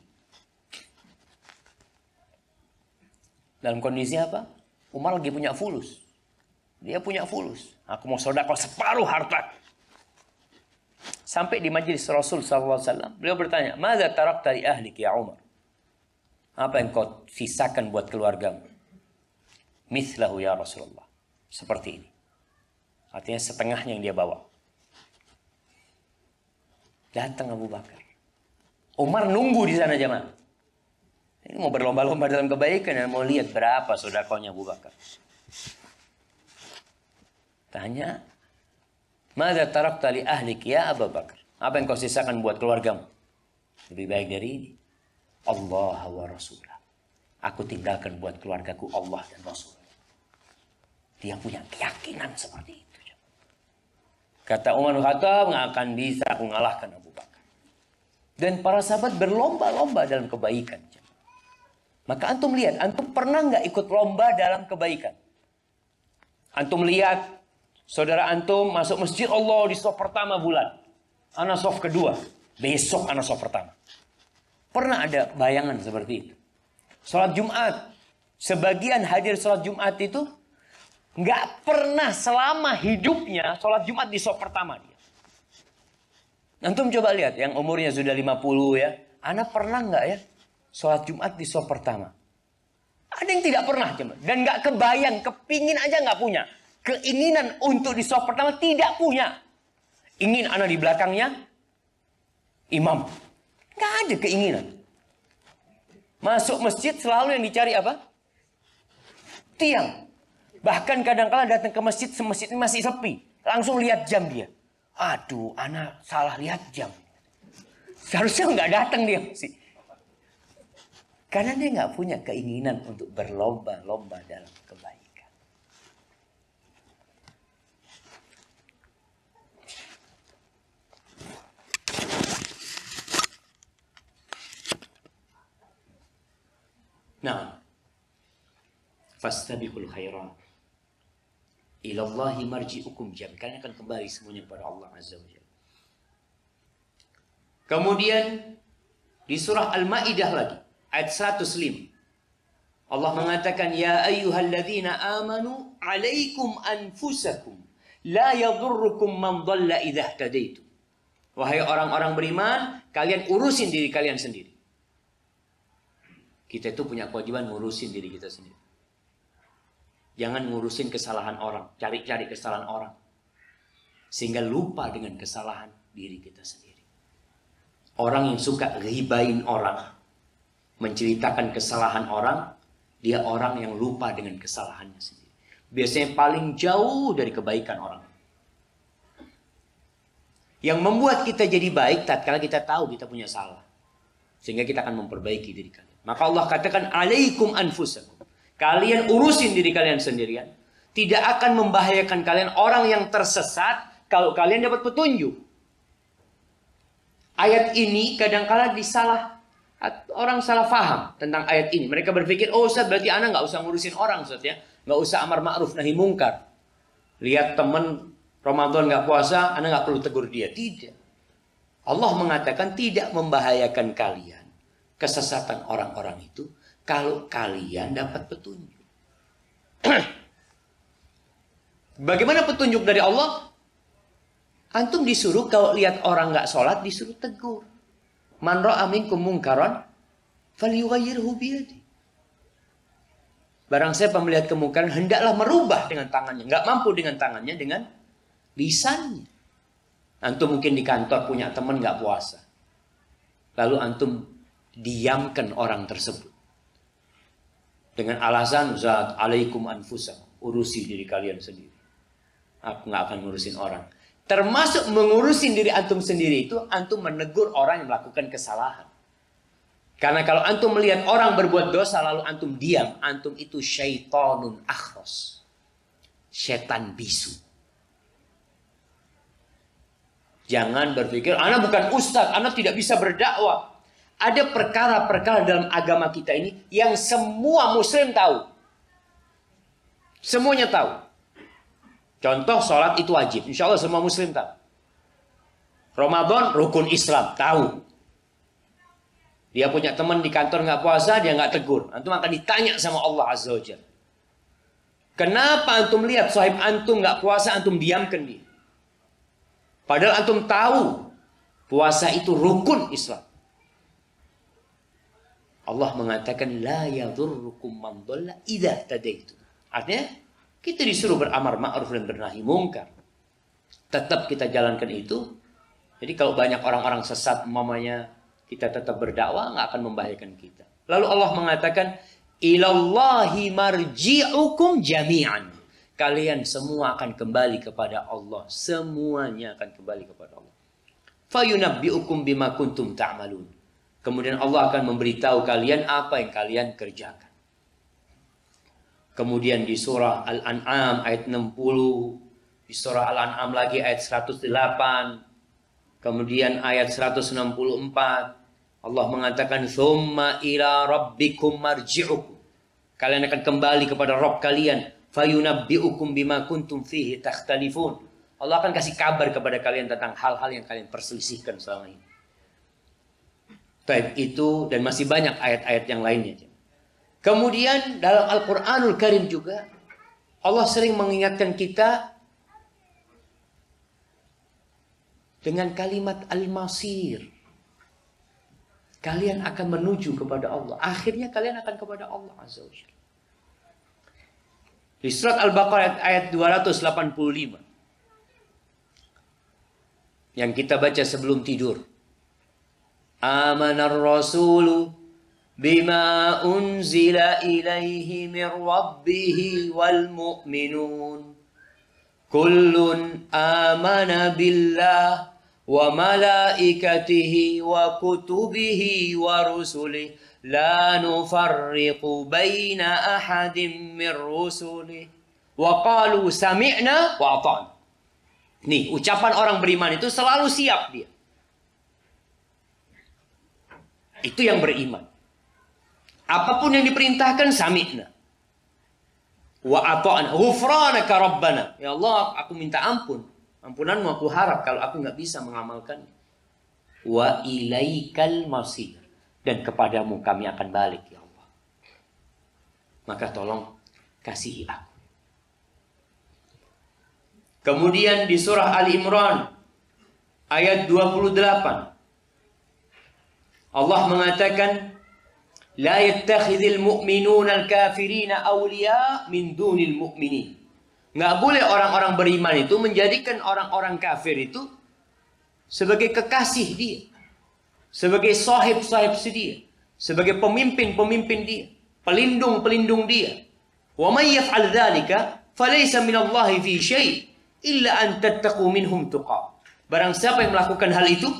Dalam kondisi apa? Umar lagi punya fulus. Dia punya fulus. Aku mau sedekah separuh harta. Sampai di majelis Rasul SAW, beliau bertanya, "Madza tarakta li ahlik ya Umar?" Apa yang kau sisakan buat keluargamu? Mithlahu ya Rasulullah. Seperti ini. Artinya setengahnya yang dia bawa. Datang Abu Bakar. Umar nunggu di sana jemaah. Ini mau berlomba-lomba dalam kebaikan dan mau lihat berapa sedekahnya Abu Bakar. Tanya, "Madza tarakta li ahlik ya Abu Bakar?" Apa yang kau sisakan buat keluargamu? Lebih baik dari ini. Allah wa Rasulah. Aku tinggalkan buat keluargaku Allah dan Rasul. Dia punya keyakinan seperti itu. Kata Umar bin Khattab, nggak akan bisa aku ngalahkan Abu Bakar. Dan para sahabat berlomba-lomba dalam kebaikan. Maka antum lihat, antum pernah nggak ikut lomba dalam kebaikan? Antum lihat, saudara antum masuk masjid Allah di soft pertama bulan. Ana soft kedua, besok ana soft pertama. Pernah ada bayangan seperti itu? Sholat Jumat, sebagian hadir sholat Jumat itu nggak pernah selama hidupnya sholat Jumat di soft pertama dia. Antum coba lihat yang umurnya sudah 50 ya. Anak pernah nggak ya sholat Jumat di soft pertama? Ada yang tidak pernah coba. Dan nggak kebayang, kepingin aja nggak punya. Keinginan untuk di soft pertama tidak punya. Ingin anak di belakangnya imam. Nggak ada keinginan. Masuk masjid selalu yang dicari apa? Tiang. Bahkan kadang-kala datang ke masjid, masjid ini masih sepi. Langsung lihat jam dia. Aduh, anak salah lihat jam. Seharusnya nggak datang dia sih. Karena dia nggak punya keinginan untuk berlomba-lomba dalam kebaikan. Nah, fastabiqul khairat. Ilallahi marji'ukum jam. Kalian akan kembali semuanya kepada Allah Azza wa Jalla. Kemudian di surah Al-Maidah lagi ayat 105. Allah mengatakan ya ayyuhalladzina amanu 'alaikum anfusakum la yadhurrukum man dhalla idza ihtadaitum. Wahai orang-orang beriman, kalian urusin diri kalian sendiri. Kita itu punya kewajiban ngurusin diri kita sendiri. Jangan ngurusin kesalahan orang, cari-cari kesalahan orang. Sehingga lupa dengan kesalahan diri kita sendiri. Orang yang suka ghibain orang, menceritakan kesalahan orang, dia orang yang lupa dengan kesalahannya sendiri. Biasanya paling jauh dari kebaikan orang. Yang membuat kita jadi baik tatkala kita tahu kita punya salah. Sehingga kita akan memperbaiki diri kalian. Maka Allah katakan alaikum anfusakum. Kalian urusin diri kalian sendirian. Tidak akan membahayakan kalian orang yang tersesat kalau kalian dapat petunjuk. Ayat ini kadang-kala orang salah faham tentang ayat ini. Mereka berpikir, oh Ustaz berarti anak nggak usah ngurusin orang Ustaz ya. Nggak usah amar ma'ruf nahi mungkar. Lihat teman Ramadan nggak puasa, anak nggak perlu tegur dia. Tidak. Allah mengatakan tidak membahayakan kalian kesesatan orang-orang itu kalau kalian dapat petunjuk. Bagaimana petunjuk dari Allah? Antum disuruh kalau lihat orang nggak sholat disuruh tegur. Man ra'a minkum munkaran falyughayyirhu biyadihi. Barang siapa melihat kemungkaran hendaklah merubah dengan tangannya. Nggak mampu dengan tangannya, dengan lisannya. Antum mungkin di kantor punya teman nggak puasa. Lalu antum diamkan orang tersebut. Dengan alasan, Zat, alaikum anfusakum. Urusi diri kalian sendiri. Aku nggak akan ngurusin orang. Termasuk mengurusin diri antum sendiri itu, antum menegur orang yang melakukan kesalahan. Karena kalau antum melihat orang berbuat dosa, lalu antum diam, antum itu syaitonun akhros. Setan bisu. Jangan berpikir, anak bukan ustaz, anak tidak bisa berdakwah. Ada perkara-perkara dalam agama kita ini yang semua muslim tahu. Semuanya tahu. Contoh, sholat itu wajib. Insya Allah semua muslim tahu. Ramadan, rukun Islam, tahu. Dia punya teman di kantor nggak puasa, dia nggak tegur. Antum akan ditanya sama Allah Azza wa Jalla. Kenapa antum lihat sahib antum nggak puasa, antum diamkan dia? Padahal antum tahu puasa itu rukun Islam. Allah mengatakan la yadhurrukum man dhalla idza tadaitu. Artinya kita disuruh beramar ma'ruf dan bernahi mungkar. Tetap kita jalankan itu. Jadi kalau banyak orang-orang sesat umpamanya kita tetap berdakwah, nggak akan membahayakan kita. Lalu Allah mengatakan ilallahi marji'ukum jami'an. Kalian semua akan kembali kepada Allah. Semuanya akan kembali kepada Allah. Fayunabbi'ukum bima kuntum ta'malun. Kemudian Allah akan memberitahu kalian apa yang kalian kerjakan. Kemudian di surah Al-An'am ayat 60. Di surah Al-An'am lagi ayat 108. Kemudian ayat 164. Allah mengatakan, "Tsumma ila rabbikum marji'ukum." Kalian akan kembali kepada Rabb kalian. Fayunabbi'ukum bima kuntum fihi takhtalifun. Allah akan kasih kabar kepada kalian tentang hal-hal yang kalian perselisihkan selama ini. Baik, itu dan masih banyak ayat-ayat yang lainnya. Kemudian dalam Al-Quranul Karim juga Allah sering mengingatkan kita dengan kalimat al-masir. Kalian akan menuju kepada Allah. Akhirnya kalian akan kepada Allah Azza wa Jalla. Di surat Al-Baqarah ayat 285. Yang kita baca sebelum tidur. Amanar rasulu bima unzila ilaihi min rabbih wal mu'minun kullun amana billah wa malaikatihi wa kutubihi wa rusulihi la nufarriqu baina ahadin min rusulihi wa qalu sami'na wa ata'na. Nih, ucapan orang beriman itu selalu siap dia. Itu yang beriman. Apapun yang diperintahkan, sami'na. Wa ata'na. Ghufranaka Rabbana. Ya Allah, aku minta ampun. Ampunanmu aku harap kalau aku nggak bisa mengamalkannya. Wa ilaikal masir. Dan kepadamu kami akan balik, ya Allah. Maka tolong kasihi aku. Kemudian di surah Ali Imran ayat 28. Allah mengatakan, la yattakhidhul mu'minuna al-kafirina awliya min dunil mu'minin. Nggak boleh orang-orang beriman itu menjadikan orang-orang kafir itu sebagai kekasih dia, sebagai sahib-sahib dia, sebagai pemimpin-pemimpin dia, pelindung-pelindung dia. Wa may yaf'al dzalika falaysa minallahi fi syai' illa an tattaqu minhum tuqa. Barang siapa yang melakukan hal itu,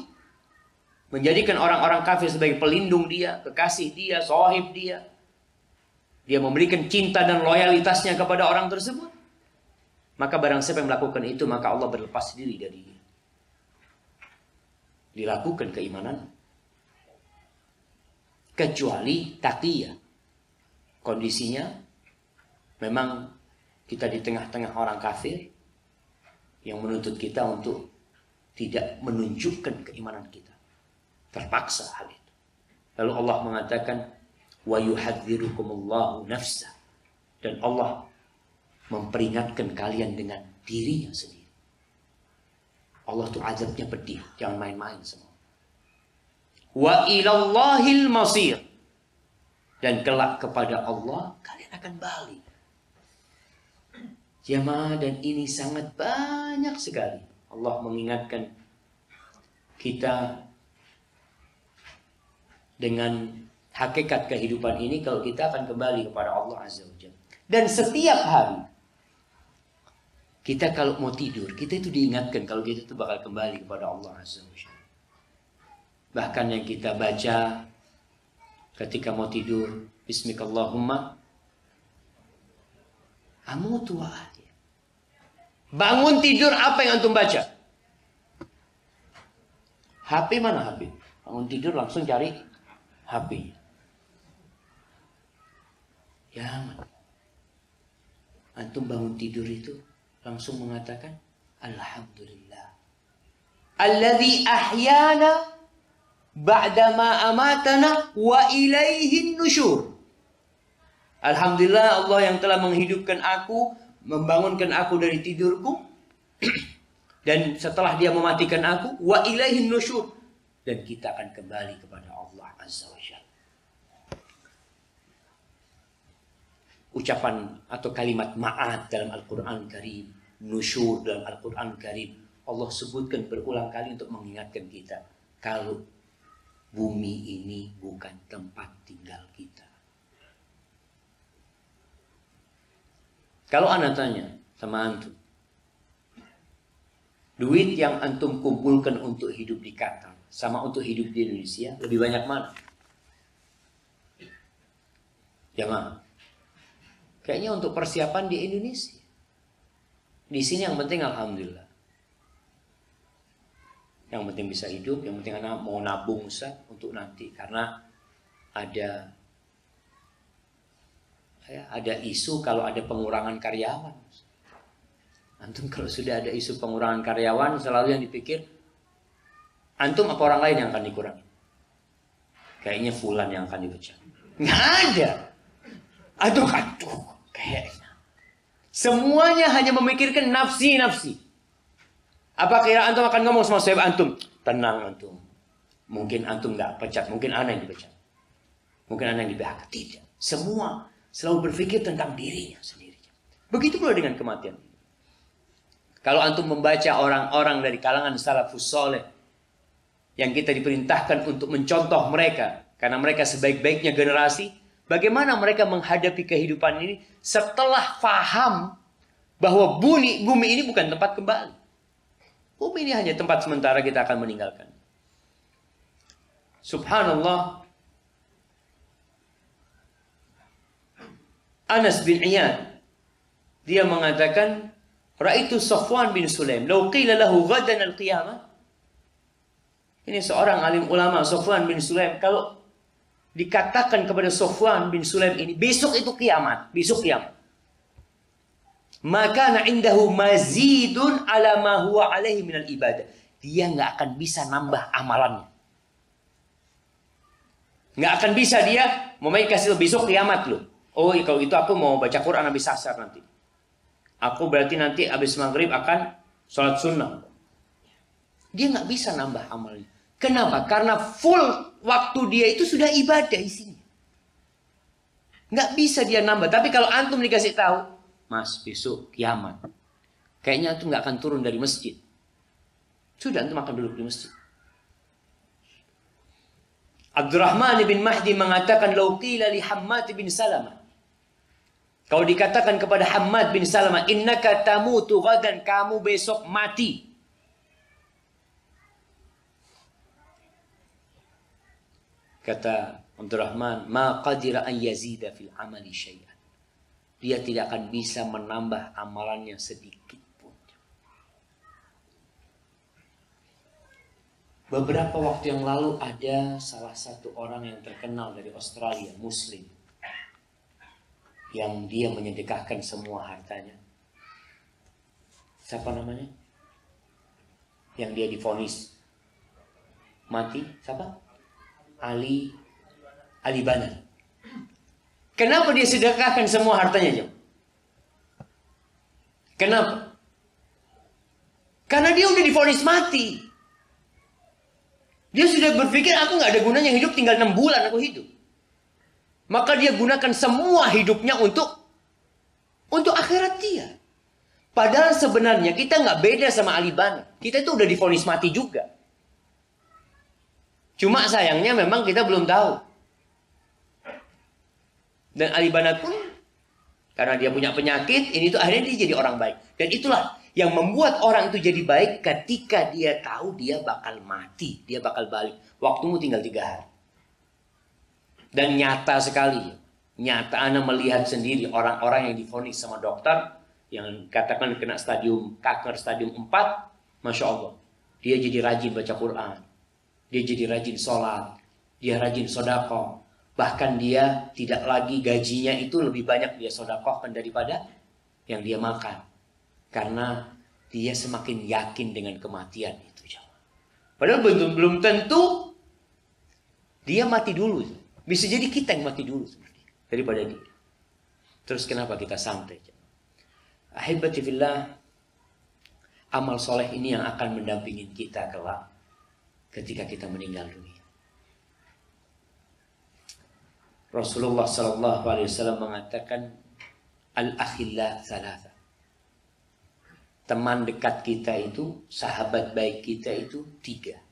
menjadikan orang-orang kafir sebagai pelindung dia, kekasih dia, sahib dia, dia memberikan cinta dan loyalitasnya kepada orang tersebut, maka barang siapa yang melakukan itu, maka Allah berlepas diri dari dia. Dilakukan keimanan. Kecuali taqiyah. Kondisinya memang kita di tengah-tengah orang kafir yang menuntut kita untuk tidak menunjukkan keimanan kita. Terpaksa hal itu. Lalu Allah mengatakan, wa yuhadzirukumullahu nafsa. Dan Allah memperingatkan kalian dengan dirinya sendiri. Allah tuh azabnya pedih, jangan main-main semua. Wa ilallahil masir. Dan kelak kepada Allah kalian akan balik. Jamaah, dan ini sangat banyak sekali Allah mengingatkan kita dengan hakikat kehidupan ini kalau kita akan kembali kepada Allah Azza wa Jalla. Dan setiap hari kita kalau mau tidur, kita itu diingatkan kalau kita itu bakal kembali kepada Allah Azza wa Jalla. Bahkan yang kita baca ketika mau tidur, Bismikallahumma amutu wa ahya. Bangun tidur, apa yang antum baca? HP mana HP? Bangun tidur langsung cari HP. Ya, antum bangun tidur itu langsung mengatakan alhamdulillah alladzi ahyana ba'dama amatana wa ilaihin nusyur. Alhamdulillah Allah yang telah menghidupkan aku, membangunkan aku dari tidurku, dan setelah dia mematikan aku, wa ilaihin nusyur, dan kita akan kembali kepada Allah Azza wa Jalla. Ucapan atau kalimat ma'ad dalam Al-Quran Karim, nusyur dalam Al-Quran Karim, Allah sebutkan berulang kali untuk mengingatkan kita kalau bumi ini bukan tempat tinggal kita. Kalau anda tanya sama antum, duit yang antum kumpulkan untuk hidup di Qatar sama untuk hidup di Indonesia, lebih banyak mana? Jamaah, kayaknya untuk persiapan di Indonesia. Di sini yang penting alhamdulillah. Yang penting bisa hidup, yang penting anak mau nabung Ustaz untuk nanti, karena ada isu kalau ada pengurangan karyawan. Antum kalau sudah ada isu pengurangan karyawan, selalu yang dipikir antum apa orang lain yang akan dikurangi? Kayaknya fulan yang akan dipecat. Nggak ada. Aduh, kayaknya. Semuanya hanya memikirkan nafsi-nafsi. Apa kira antum akan ngomong sama saya, antum? Tenang antum. Mungkin antum nggak pecat, mungkin anak yang dipecat. Mungkin anak yang di-PHK. Tidak. Semua selalu berpikir tentang dirinya sendiri. Begitu pula dengan kematian. Kalau antum membaca orang-orang dari kalangan salafus soleh yang kita diperintahkan untuk mencontoh mereka Karena mereka sebaik-baiknya generasi. Bagaimana mereka menghadapi kehidupan ini setelah paham bahwa bumi ini bukan tempat kembali. Bumi ini hanya tempat sementara, kita akan meninggalkan. Subhanallah. Anas bin Iyad, dia mengatakan, Ra'aitu Safwan bin Sulaim, law qila lahu ghadan al-qiyamah. Ini seorang alim ulama, Safwan bin Sulaim. Kalau dikatakan kepada Safwan bin Sulaim ini, besok itu kiamat, besok kiamat. Maka indahu mazidun ala ma huwa alaihi minal ibadah. Dia nggak akan bisa nambah amalannya. Nggak akan bisa dia, mau kasih besok kiamat loh. Oh, kalau itu aku mau baca Quran habis asar nanti. Aku berarti nanti habis maghrib akan sholat sunnah. Dia nggak bisa nambah amalnya. Kenapa? Karena full waktu dia itu sudah ibadah isinya. Nggak bisa dia nambah. Tapi kalau antum dikasih tahu, Mas, besok kiamat. Kayaknya antum nggak akan turun dari masjid. Sudah, antum akan duduk di masjid. Abdurrahman bin Mahdi mengatakan, "Lau qila li Hammad bin Salamah." Kalau dikatakan kepada Hammad bin Salamah, "Innaka tamutu ghadan," kamu besok mati. Kata Abdurrahman, "Ma qadira an yazida fil amali syai'an." Dia tidak akan bisa menambah amalannya sedikit pun. Beberapa waktu yang lalu ada salah satu orang yang terkenal dari Australia, Muslim, yang dia menyedekahkan semua hartanya. Siapa namanya? Yang dia divonis mati, siapa? Ali Bana. Kenapa dia sedekahkan semua hartanya, Jom? Kenapa? Karena dia udah divonis mati. Dia sudah berpikir, aku nggak ada gunanya hidup, tinggal 6 bulan aku hidup. Maka dia gunakan semua hidupnya untuk akhirat dia. Padahal sebenarnya kita nggak beda sama Ali Bana. Kita itu udah divonis mati juga. Cuma sayangnya memang kita belum tahu. Dan Ali Bana pun, karena dia punya penyakit, ini tuh akhirnya dia jadi orang baik. Dan itulah yang membuat orang itu jadi baik ketika dia tahu dia bakal mati. Dia bakal balik. Waktumu tinggal 3 hari. Dan nyata sekali. Nyata Anda melihat sendiri orang-orang yang divonis sama dokter, yang katakan kena kanker stadium 4, Masya Allah. Dia jadi rajin baca Quran. Dia jadi rajin sholat. Dia rajin sodaqah. Bahkan dia tidak lagi gajinya itu lebih banyak dia sodaqahkan daripada yang dia makan. Karena dia semakin yakin dengan kematian itu. Padahal belum tentu dia mati dulu. Bisa jadi kita yang mati dulu daripada dia. Terus kenapa kita santai? Ahibati fillah, amal soleh ini yang akan mendampingi kita kelak ketika kita meninggal dunia. Rasulullah SAW mengatakan, al-akhillah thalatha. Teman dekat kita itu, sahabat baik kita itu 3.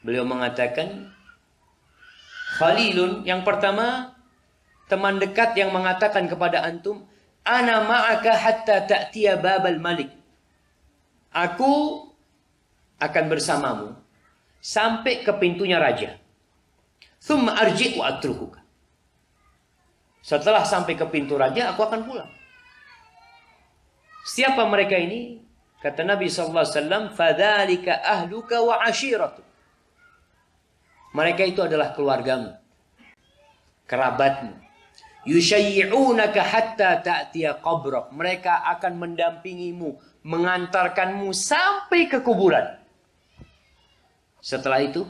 Beliau mengatakan, Khalilun, yang pertama, teman dekat yang mengatakan kepada antum, ana ma'aka hatta ta'tiya babal malik. Aku akan bersamamu sampai ke pintunya raja. Thumma arji' wa atrukuka. Setelah sampai ke pintu raja, aku akan pulang. Siapa mereka ini? Kata Nabi SAW, fadzalika ahluka wa ashiratu. Mereka itu adalah keluargamu, kerabatmu. Yushayyi'unaka hatta ta'tiya qabrak. Mereka akan mendampingimu, mengantarkanmu sampai ke kuburan. Setelah itu,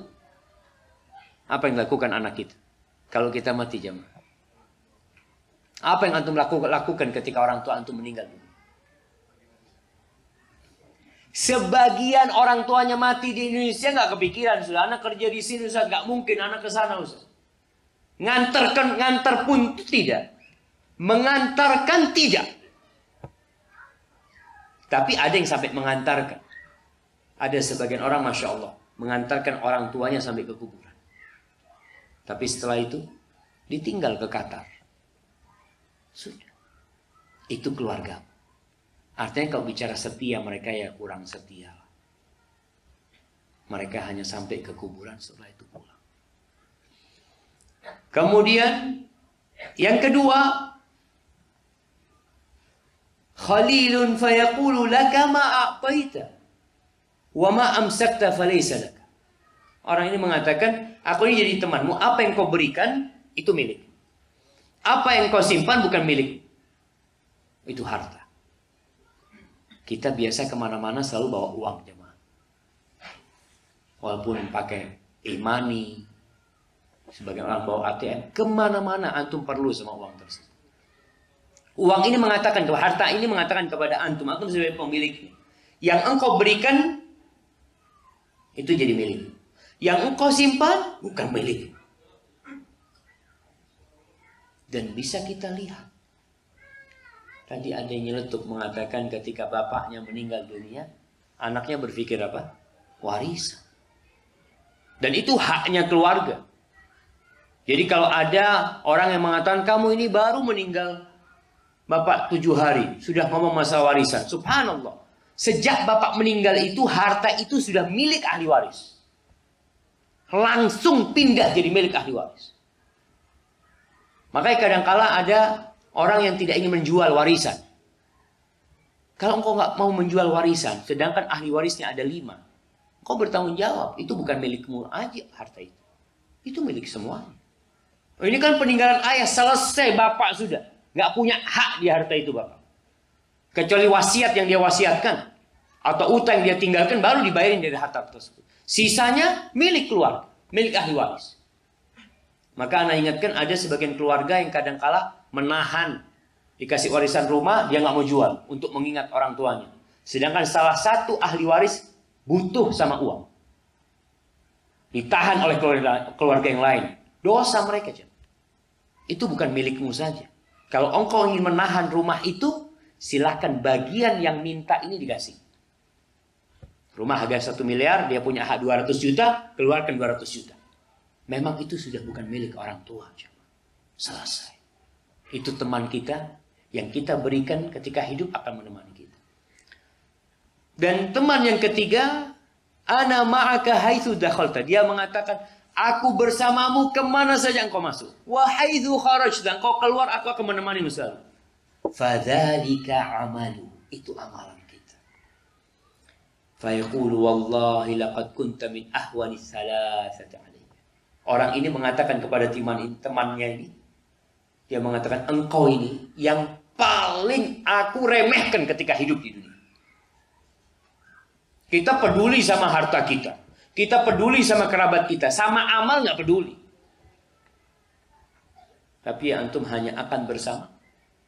apa yang dilakukan anak kita? Kalau kita mati jemaah. Apa yang antum lakukan ketika orang tua antum meninggal? Sebagian orang tuanya mati di Indonesia nggak kepikiran, sudah anak kerja di sini, Ustaz, nggak mungkin anak ke sana, Ustaz. Ngantar pun tidak. Mengantarkan tidak. Tapi ada yang sampai mengantarkan. Ada sebagian orang, Masya Allah, mengantarkan orang tuanya sampai ke kuburan. Tapi setelah itu ditinggal ke Qatar. Sudah. Itu keluarga. Artinya kalau bicara setia, mereka ya kurang setia. Mereka hanya sampai ke kuburan, setelah itu pulang. Kemudian yang kedua, khalilun fayaqulu laka ma a'taita wa ma amsakta falaysa laka. Orang ini mengatakan, aku ini jadi temanmu, apa yang kau berikan itu milik. Apa yang kau simpan bukan milik. Itu harta. Kita biasa kemana-mana selalu bawa uang, jemaah. Walaupun pakai e-money, sebagian orang bawa ATM, kemana-mana antum perlu sama uang tersebut. Uang ini mengatakan, harta ini mengatakan kepada antum sebagai pemiliknya. Yang engkau berikan, itu jadi milik. Yang engkau simpan, bukan milik. Dan bisa kita lihat. Tadi ada yang nyeletuk mengatakan ketika bapaknya meninggal dunia, anaknya berpikir apa? Warisan. Dan itu haknya keluarga. Jadi kalau ada orang yang mengatakan kamu ini baru meninggal bapak 7 hari, sudah ngomong masalah warisan. Subhanallah. Sejak bapak meninggal itu harta itu sudah milik ahli waris. Langsung pindah jadi milik ahli waris. Makanya kadangkala ada orang yang tidak ingin menjual warisan. Kalau engkau nggak mau menjual warisan, sedangkan ahli warisnya ada 5. Kau bertanggung jawab, itu bukan milikmu aja harta itu. Itu milik semuanya. Ini kan peninggalan ayah, selesai bapak sudah. Nggak punya hak di harta itu bapak. Kecuali wasiat yang dia wasiatkan. Atau utang yang dia tinggalkan baru dibayarin dari harta tersebut. Sisanya milik keluarga, milik ahli waris. Maka anak ingatkan ada sebagian keluarga yang kadangkala menahan. Dikasih warisan rumah, dia nggak mau jual. Untuk mengingat orang tuanya. Sedangkan salah satu ahli waris butuh sama uang. Ditahan oleh keluarga yang lain. Dosa mereka. Itu bukan milikmu saja. Kalau engkau ingin menahan rumah itu, silakan bagian yang minta ini dikasih. Rumah harga 1 miliar, dia punya hak 200 juta, keluarkan 200 juta. Memang itu sudah bukan milik orang tua. Selesai. Itu teman kita yang kita berikan ketika hidup akan menemani kita. Dan teman yang ketiga, ana ma'aka haitsu dakhalta. Dia mengatakan, aku bersamamu kemana saja engkau masuk. Wa haitsu kharajta, engkau keluar aku akan menemani selalu. Fadzalika amalu. Itu amalan kita. Fa yaqulu wallahi laqad kunta min ahwani thalathati alayya. Orang ini mengatakan kepada temannya ini, dia mengatakan, engkau ini yang paling aku remehkan ketika hidup di dunia. Kita peduli sama harta kita. Kita peduli sama kerabat kita. Sama amal nggak peduli. Tapi antum hanya akan bersama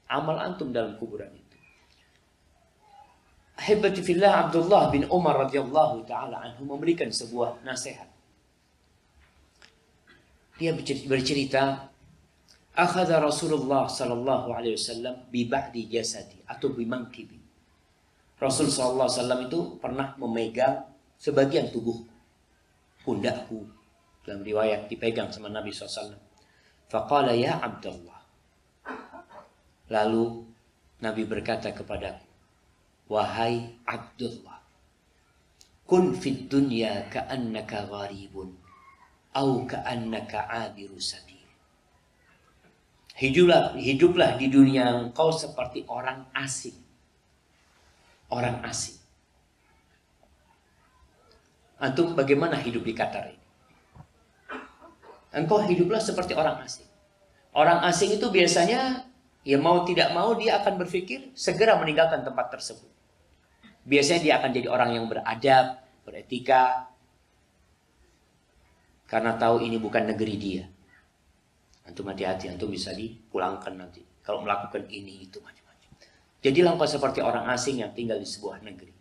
amal antum dalam kuburan itu. Ahibati fillah, Abdullah bin Umar radhiyallahu taala anhu memberikan sebuah nasihat. Dia bercerita, akhadha Rasulullah sallallahu alaihi wasallam bi ba'di jasadi atau bi mankibi. Rasul SAW itu pernah memegang sebagian tubuh, pundakku, dalam riwayat dipegang sama Nabi SAW. Faqala ya Abdullah. Lalu Nabi berkata kepadaku, wahai Abdullah, kun fid dunya ka'annaka gharibun, au ka'annaka abiru sabil. Hiduplah di dunia engkau seperti orang asing. Orang asing. Antum bagaimana hidup di Qatar ini? Engkau hiduplah seperti orang asing. Orang asing itu biasanya, ya mau tidak mau dia akan berpikir segera meninggalkan tempat tersebut. Biasanya dia akan jadi orang yang beradab, beretika. Karena tahu ini bukan negeri dia. Antum hati-hati, antum bisa dipulangkan nanti. Kalau melakukan ini, itu macam-macam. Jadilah engkau seperti orang asing yang tinggal di sebuah negeri.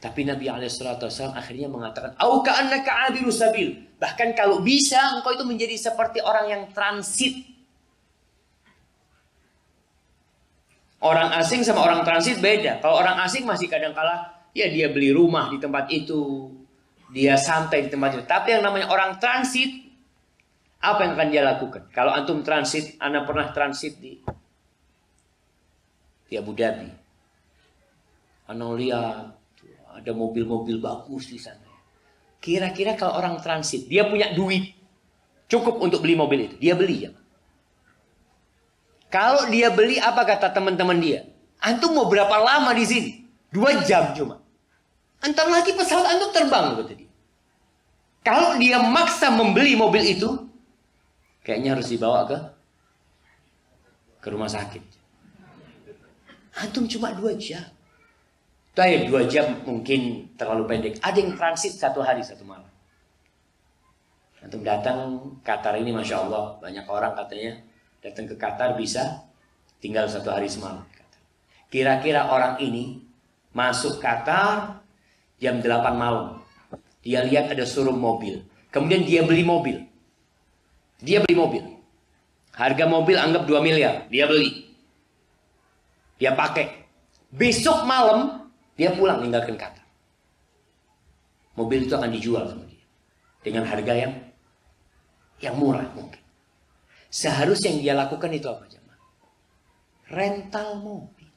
Tapi Nabi SAW akhirnya mengatakan, au ka'annaka abiru sabil. Bahkan kalau bisa, engkau itu menjadi seperti orang yang transit. Orang asing sama orang transit beda. Kalau orang asing masih kadang-kala, ya dia beli rumah di tempat itu. dia santai di tempat itu. Tapi yang namanya orang transit, apa yang akan dia lakukan? Kalau antum transit, Anda pernah transit di Abu Dhabi. Anda lihat ada mobil-mobil bagus di sana. Kira-kira kalau orang transit, dia punya duit cukup untuk beli mobil itu, dia beli ya. Kalau dia beli, apa kata teman-teman dia? Antum mau berapa lama di sini? 2 jam cuma. Entar lagi pesawat antum terbang, kata dia. Kalau dia maksa membeli mobil itu, kayaknya harus dibawa ke rumah sakit. Antum cuma 2 jam. Tapi 2 jam mungkin terlalu pendek. Ada yang transit 1 hari 1 malam. Antum datang Qatar ini, Masya Allah, banyak orang katanya datang ke Qatar bisa tinggal 1 hari semalam. Kira-kira orang ini masuk Qatar jam 8 malam. Dia lihat ada showroom mobil. Kemudian dia beli mobil. Dia beli mobil. Harga mobil anggap 2 miliar. Dia beli. Dia pakai. Besok malam dia pulang ninggalkan Qatar. Mobil itu akan dijual sama dia. Dengan harga yang murah mungkin. Seharusnya yang dia lakukan itu apa, jemaah? Rental mobil.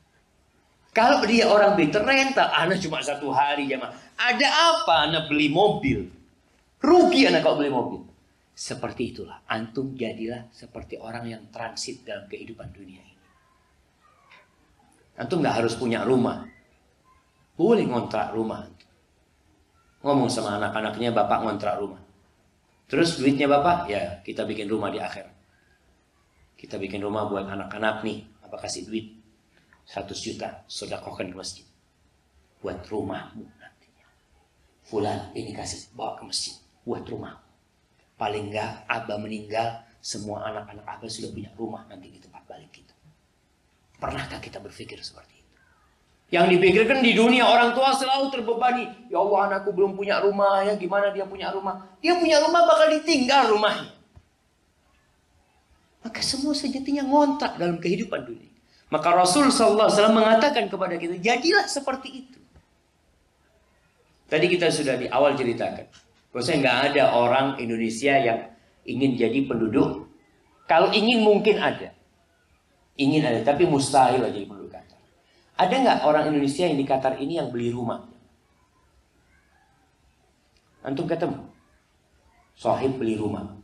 Kalau dia orang beli rental, Anda cuma 1 hari, jemaah. Ada apa Anda beli mobil? Rugi Anda kalau beli mobil. Seperti itulah. Antum jadilah seperti orang yang transit dalam kehidupan dunia ini. Antum nggak harus punya rumah. Boleh ngontrak rumah. Ngomong sama anak-anaknya, bapak ngontrak rumah. Terus duitnya bapak, ya kita bikin rumah di akhirat. Kita bikin rumah buat anak-anak nih. Apa kasih duit 100 juta, sedekahkan ke masjid. Buat rumahmu nantinya. Fulan ini kasih, bawa ke masjid. Buat rumah. Paling enggak abah meninggal, semua anak-anak abah sudah punya rumah nanti di tempat balik kita. Pernahkah kita berpikir seperti itu? Yang dipikirkan di dunia, orang tua selalu terbebani. Ya Allah, anakku belum punya rumah, ya gimana dia punya rumah? Dia punya rumah bakal ditinggal rumahnya. Maka semua sejatinya ngontrak dalam kehidupan dunia. Maka Rasul SAW mengatakan kepada kita, jadilah seperti itu. Tadi kita sudah di awal ceritakan, bahwasanya nggak ada orang Indonesia yang ingin jadi penduduk. Kalau ingin mungkin ada. Ingin ada, tapi mustahil jadi penduduk Qatar. Ada nggak orang Indonesia yang di Qatar ini yang beli rumah? Antum ketemu? Sahib beli rumah.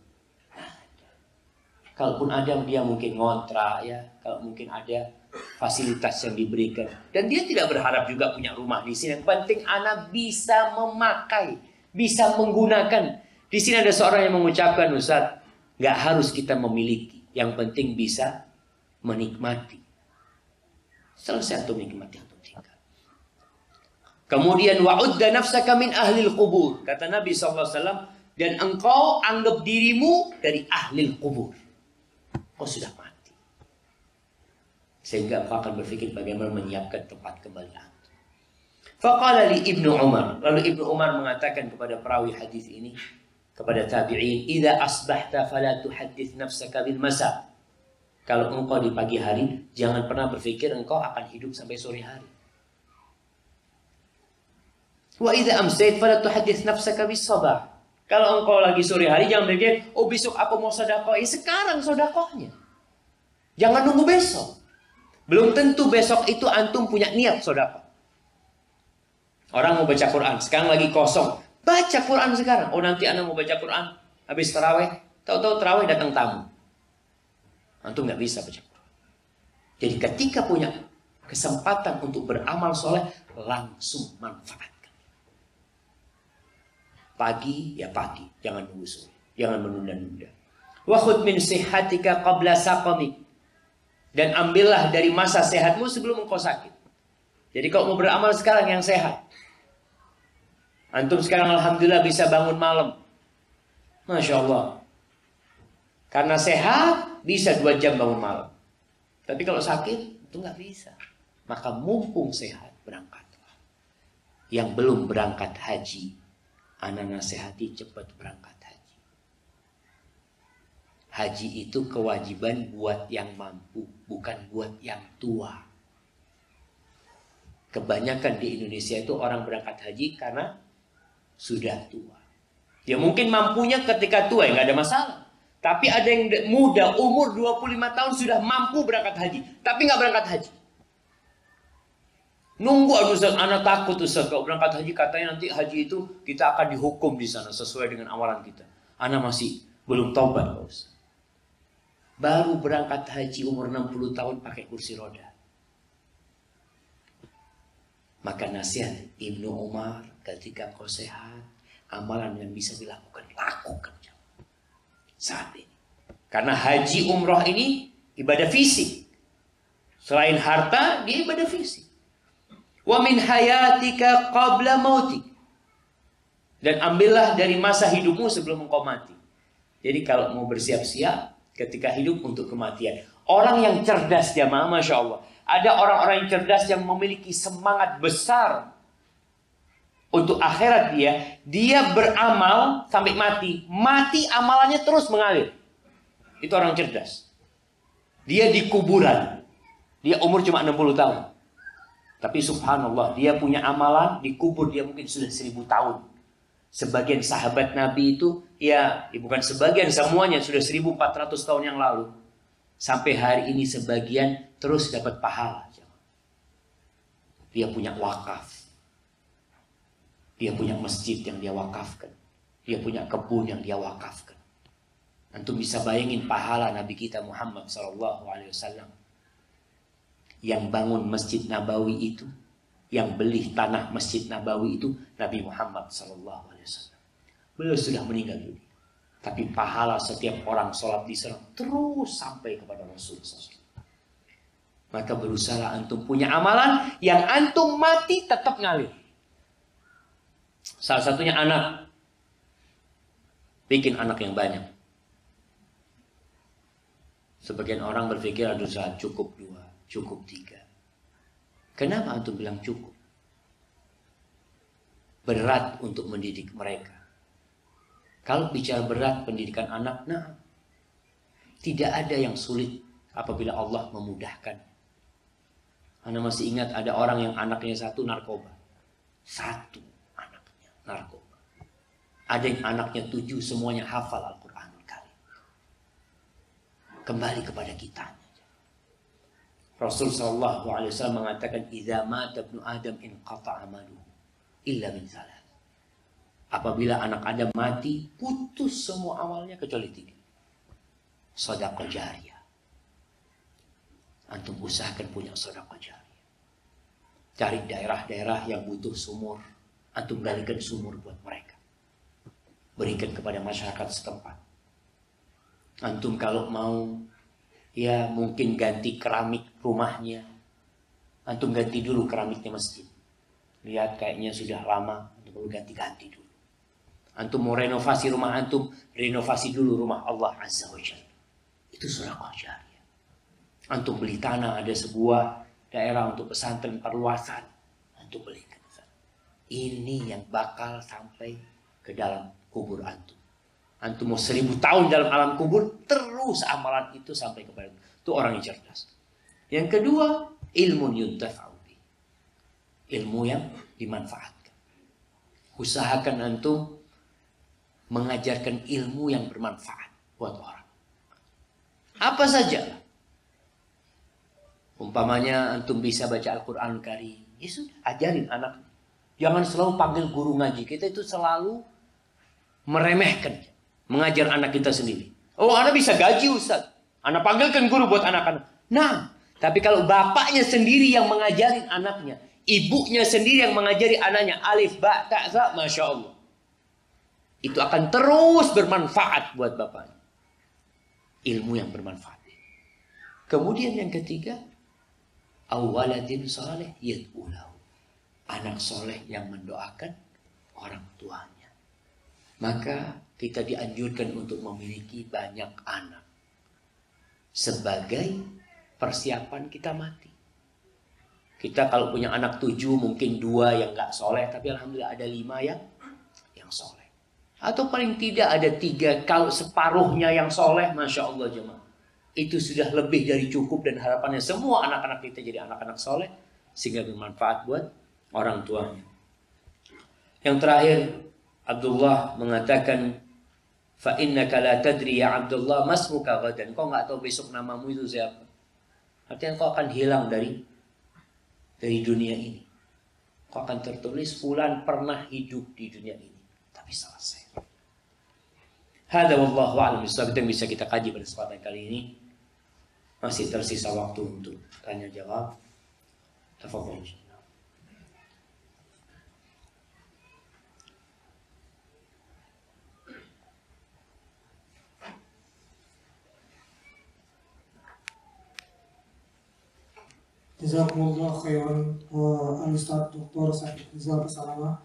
Kalaupun ada, dia mungkin ngontrak ya. Kalau mungkin ada fasilitas yang diberikan. Dan dia tidak berharap juga punya rumah di sini. Yang penting anak bisa memakai, bisa menggunakan. Di sini ada seorang yang mengucapkan, Ustaz, nggak harus kita memiliki. Yang penting bisa menikmati. Selesai untuk menikmati yang tinggal. Kemudian wa'udda nafsaka min ahlil qubur. Kata Nabi SAW, dan engkau anggap dirimu dari ahlil qubur. Kau sudah mati. Sehingga engkau akan berpikir bagaimana menyiapkan tempat kembali antum. Faqala li Ibnu Umar. Lalu Ibnu Umar mengatakan kepada perawi hadis ini, kepada tabi'in, "Idza asbahta fala tuhaddits nafsaka bil masa." Kalau engkau di pagi hari, jangan pernah berpikir engkau akan hidup sampai sore hari. Wa idza amsayt fala tuhaddits nafsaka bis sabah. Kalau engkau lagi sore hari, jangan berpikir, oh besok aku mau sedekah. Sekarang sedekahnya. Jangan nunggu besok. Belum tentu besok itu antum punya niat sedekah. Orang mau baca Quran, sekarang lagi kosong. Baca Quran sekarang. Oh nanti anak mau baca Quran, habis taraweh. Tahu-tahu taraweh datang tamu. Antum nggak bisa baca Quran. Jadi ketika punya kesempatan untuk beramal soleh, langsung manfaatkan. Pagi ya pagi, jangan nunggu sore, jangan menunda-nunda. Wa khudh min sihhatika qabla saqamik. Dan ambillah dari masa sehatmu sebelum engkau sakit. Jadi kalau mau beramal sekarang yang sehat. Antum sekarang alhamdulillah bisa bangun malam. Masya Allah. Karena sehat bisa 2 jam bangun malam. Tapi kalau sakit itu nggak bisa. Maka mumpung sehat berangkatlah. Yang belum berangkat haji, ana nasihati cepat berangkat haji. Haji itu kewajiban buat yang mampu, bukan buat yang tua. Kebanyakan di Indonesia itu orang berangkat haji karena sudah tua. Ya mungkin mampunya ketika tua, ya nggak ada masalah. Tapi ada yang muda, umur 25 tahun sudah mampu berangkat haji, tapi nggak berangkat haji. Nunggu, aduh Ustaz, anak takut Ustaz, kalau berangkat haji katanya nanti haji itu kita akan dihukum di sana sesuai dengan amalan kita. Anak masih belum taubat, Ustaz. Baru berangkat haji umur 60 tahun pakai kursi roda. Maka nasihat Ibnu Umar, ketika kau sehat, amalan yang bisa dilakukan, lakukan saat ini. Karena haji umroh ini ibadah fisik. Selain harta, dia ibadah fisik. Wa min hayatika qabla mautik. Dan ambillah dari masa hidupmu sebelum engkau mati. Jadi kalau mau bersiap-siap ketika hidup untuk kematian. Orang yang cerdas jamaah, Masya Allah. Ada orang-orang yang cerdas yang memiliki semangat besar untuk akhirat dia. Dia beramal sampai mati. Mati amalannya terus mengalir. Itu orang cerdas. Dia di kuburan. Dia umur cuma 60 tahun. Tapi subhanallah, dia punya amalan, dikubur dia mungkin sudah 1000 tahun. Sebagian sahabat Nabi itu, ya bukan sebagian, semuanya sudah 1400 tahun yang lalu. Sampai hari ini sebagian terus dapat pahala. Dia punya wakaf. Dia punya masjid yang dia wakafkan. Dia punya kebun yang dia wakafkan. Antum bisa bayangin pahala Nabi kita Muhammad SAW. Yang bangun Masjid Nabawi itu, yang beli tanah Masjid Nabawi itu Nabi Muhammad SAW. Beliau sudah meninggal dunia. Tapi pahala setiap orang sholat di sana terus sampai kepada Rasul SAW. Maka berusaha antum punya amalan yang antum mati tetap ngalir. Salah satunya anak. Bikin anak yang banyak. Sebagian orang berpikir aduh cukup 2. Cukup 3. Kenapa antum bilang cukup? Berat untuk mendidik mereka. Kalau bicara berat pendidikan anak, nah, tidak ada yang sulit apabila Allah memudahkan. Anda masih ingat ada orang yang anaknya 1 narkoba. 1 anaknya narkoba. Ada yang anaknya 7 semuanya hafal Al-Quranul Karim. Kembali kepada kita. Rasul sallallahu alaihi wasallam mengatakan idza mata ibnu adam inqata amaluhu illa min salat. Apabila anak Adam mati, putus semua amalnya kecuali 3. Sedekah jariyah. Antum usahakan punya sedekah jariyah. Cari daerah-daerah yang butuh sumur, antum galikan sumur buat mereka. Berikan kepada masyarakat setempat. Antum kalau mau ya mungkin ganti keramik rumahnya. Antum ganti dulu keramiknya masjid. Lihat kayaknya sudah lama, antum perlu ganti-ganti dulu. Antum mau renovasi rumah antum, renovasi dulu rumah Allah Azza wa Jalla. Itu sedekah jariyah. Antum beli tanah, ada sebuah daerah untuk pesantren perluasan, antum belikan. Ini yang bakal sampai ke dalam kubur antum. Antum mau 1000 tahun dalam alam kubur, terus amalan itu sampai kepada itu orang yang cerdas. Yang kedua, ilmu yuntafa'u bi. Ilmu yang dimanfaatkan. Usahakan antum mengajarkan ilmu yang bermanfaat buat orang. Apa saja. Umpamanya antum bisa baca Al-Quran Karim, ya sudah, ajarin anak. Jangan selalu panggil guru ngaji. Kita itu selalu meremehkan. Mengajar anak kita sendiri. Oh, anak bisa gaji Ustaz. Anak panggilkan guru buat anak-anak. Nah, tapi kalau bapaknya sendiri yang mengajarin anaknya, ibunya sendiri yang mengajari anaknya, alif, ba, ta, za, Masya Allah. Itu akan terus bermanfaat buat bapaknya. Ilmu yang bermanfaat. Kemudian yang ketiga, awaladin saleh yad'ulahu. Anak soleh yang mendoakan orang tuanya. Maka kita dianjurkan untuk memiliki banyak anak sebagai persiapan kita mati. Kita kalau punya anak 7 mungkin 2 yang nggak soleh, tapi alhamdulillah ada 5 yang soleh. Atau paling tidak ada 3, kalau separuhnya yang soleh, Masya Allah jemaah. Itu sudah lebih dari cukup dan harapannya semua anak-anak kita jadi anak-anak soleh sehingga bermanfaat buat orang tuanya. Yang terakhir, Abdullah mengatakan, fa innaka la tadri ya Abdullah masmuka ghadan. Kau nggak tahu besok namamu itu siapa. Artinya kau akan hilang dari dunia ini. Kau akan tertulis fulan pernah hidup di dunia ini, tapi selesai. Hada wallahu a'lam bishawab. Itu yang bisa kita kaji pada kesempatan kali ini. Masih tersisa waktu untuk tanya jawab. Tafadhol. Jazakumullah khairan Al-Ustaz Dr. Syakir Rizal Basalamah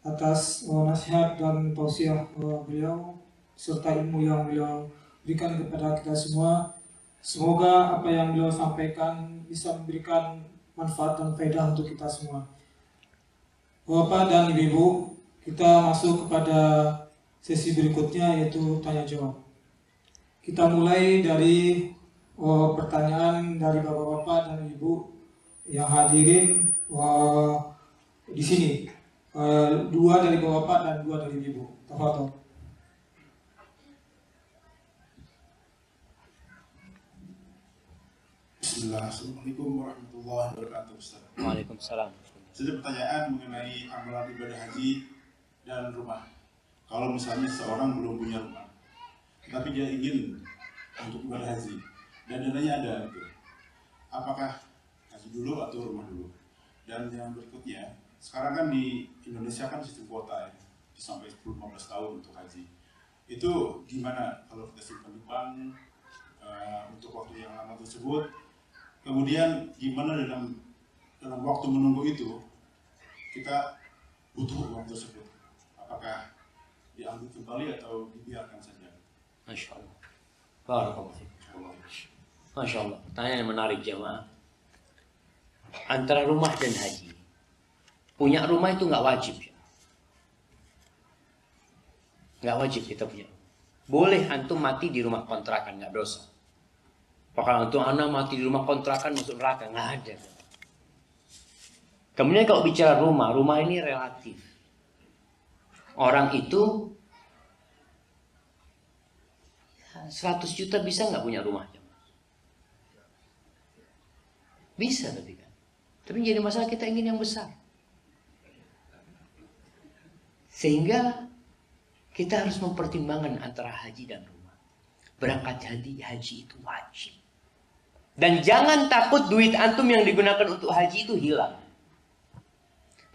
atas nasihat dan tausiah beliau serta ilmu yang beliau berikan kepada kita semua. Semoga apa yang beliau sampaikan bisa memberikan manfaat dan faedah untuk kita semua. Bapak dan Ibu, kita masuk kepada sesi berikutnya yaitu tanya jawab. Kita mulai dari pertanyaan dari bapak-bapak dan ibu yang hadirin di sini. Dua dari bapak dan dua dari ibu. Tafadhol. Bismillah. Assalamualaikum warahmatullahi wabarakatuh. Ustaz. Waalaikumsalam. Ada pertanyaan mengenai amalan ibadah haji dan rumah. Kalau misalnya seorang belum punya rumah, tapi dia ingin untuk ibadah haji dan dananya ada, gitu. Apakah haji dulu atau rumah dulu? Dan yang berikutnya, sekarang kan di Indonesia kan sistem kuota ya, sampai 10-15 tahun untuk haji. Itu gimana kalau kita simpan di bank untuk waktu yang lama tersebut? Kemudian gimana dalam waktu menunggu itu kita butuh uang tersebut? Apakah diambil kembali atau dibiarkan saja? Masya Allah. Barakallahu fiik. Masya Allah. Pertanyaan yang menarik jamaah. Antara rumah dan haji. Punya rumah itu nggak wajib. Nggak wajib kita punya. Boleh antum mati di rumah kontrakan, nggak dosa. Apakah antum anak mati di rumah kontrakan masuk neraka? Nggak ada. Kemudian kalau bicara rumah, rumah ini relatif. Orang itu 100 juta bisa nggak punya rumah? Bisa tapi kan. Tapi jadi masalah kita ingin yang besar. Sehingga kita harus mempertimbangkan antara haji dan rumah. Berangkat haji itu wajib. Dan jangan takut duit antum yang digunakan untuk haji itu hilang.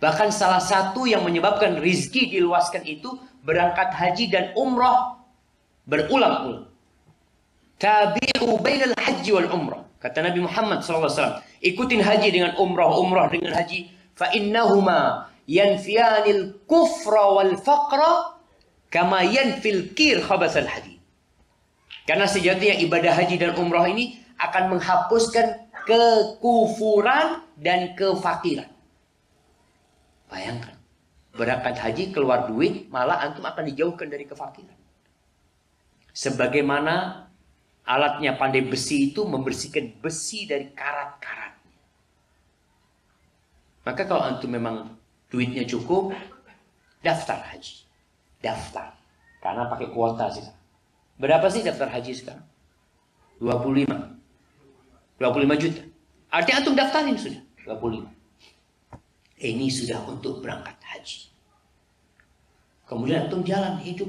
Bahkan salah satu yang menyebabkan rizki diluaskan itu berangkat haji dan umrah berulang-ulang. Tabi'u bainal haji wal umrah. Kata Nabi Muhammad SAW, ikutin haji dengan umrah, umrah dengan haji. Fa innahuma yanfiyanil kufra wal faqra kama yanfil kir khabasal hadid. Karena sejatinya ibadah haji dan umrah ini akan menghapuskan kekufuran dan kefakiran. Bayangkan, berangkat haji keluar duit, malah antum akan dijauhkan dari kefakiran. Sebagaimana alatnya pandai besi itu membersihkan besi dari karat-karatnya. Maka kalau antum memang duitnya cukup, daftar haji. Daftar. Karena pakai kuota sih. Berapa sih daftar haji sekarang? 25 juta. Artinya antum daftarin sudah 25. Ini sudah untuk berangkat haji. Kemudian antum jalan hidup,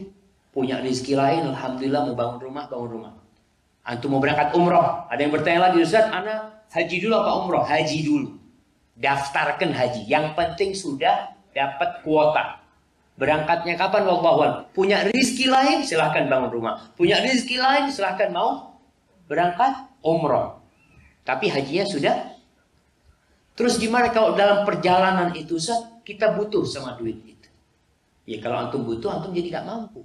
punya rezeki lain, alhamdulillah mau bangun rumah. Antum mau berangkat umroh, ada yang bertanya lagi, Ustaz, ana haji dulu apa umroh? Haji dulu. Daftarkan haji. Yang penting sudah dapat kuota. Berangkatnya kapan? Wallahu a'lam. Punya rezeki lain, silahkan bangun rumah. Punya rezeki lain, silahkan mau berangkat umroh. Tapi hajinya sudah. Terus gimana kalau dalam perjalanan itu, Ustaz, kita butuh sama duit itu? Ya kalau antum butuh, antum jadi gak mampu.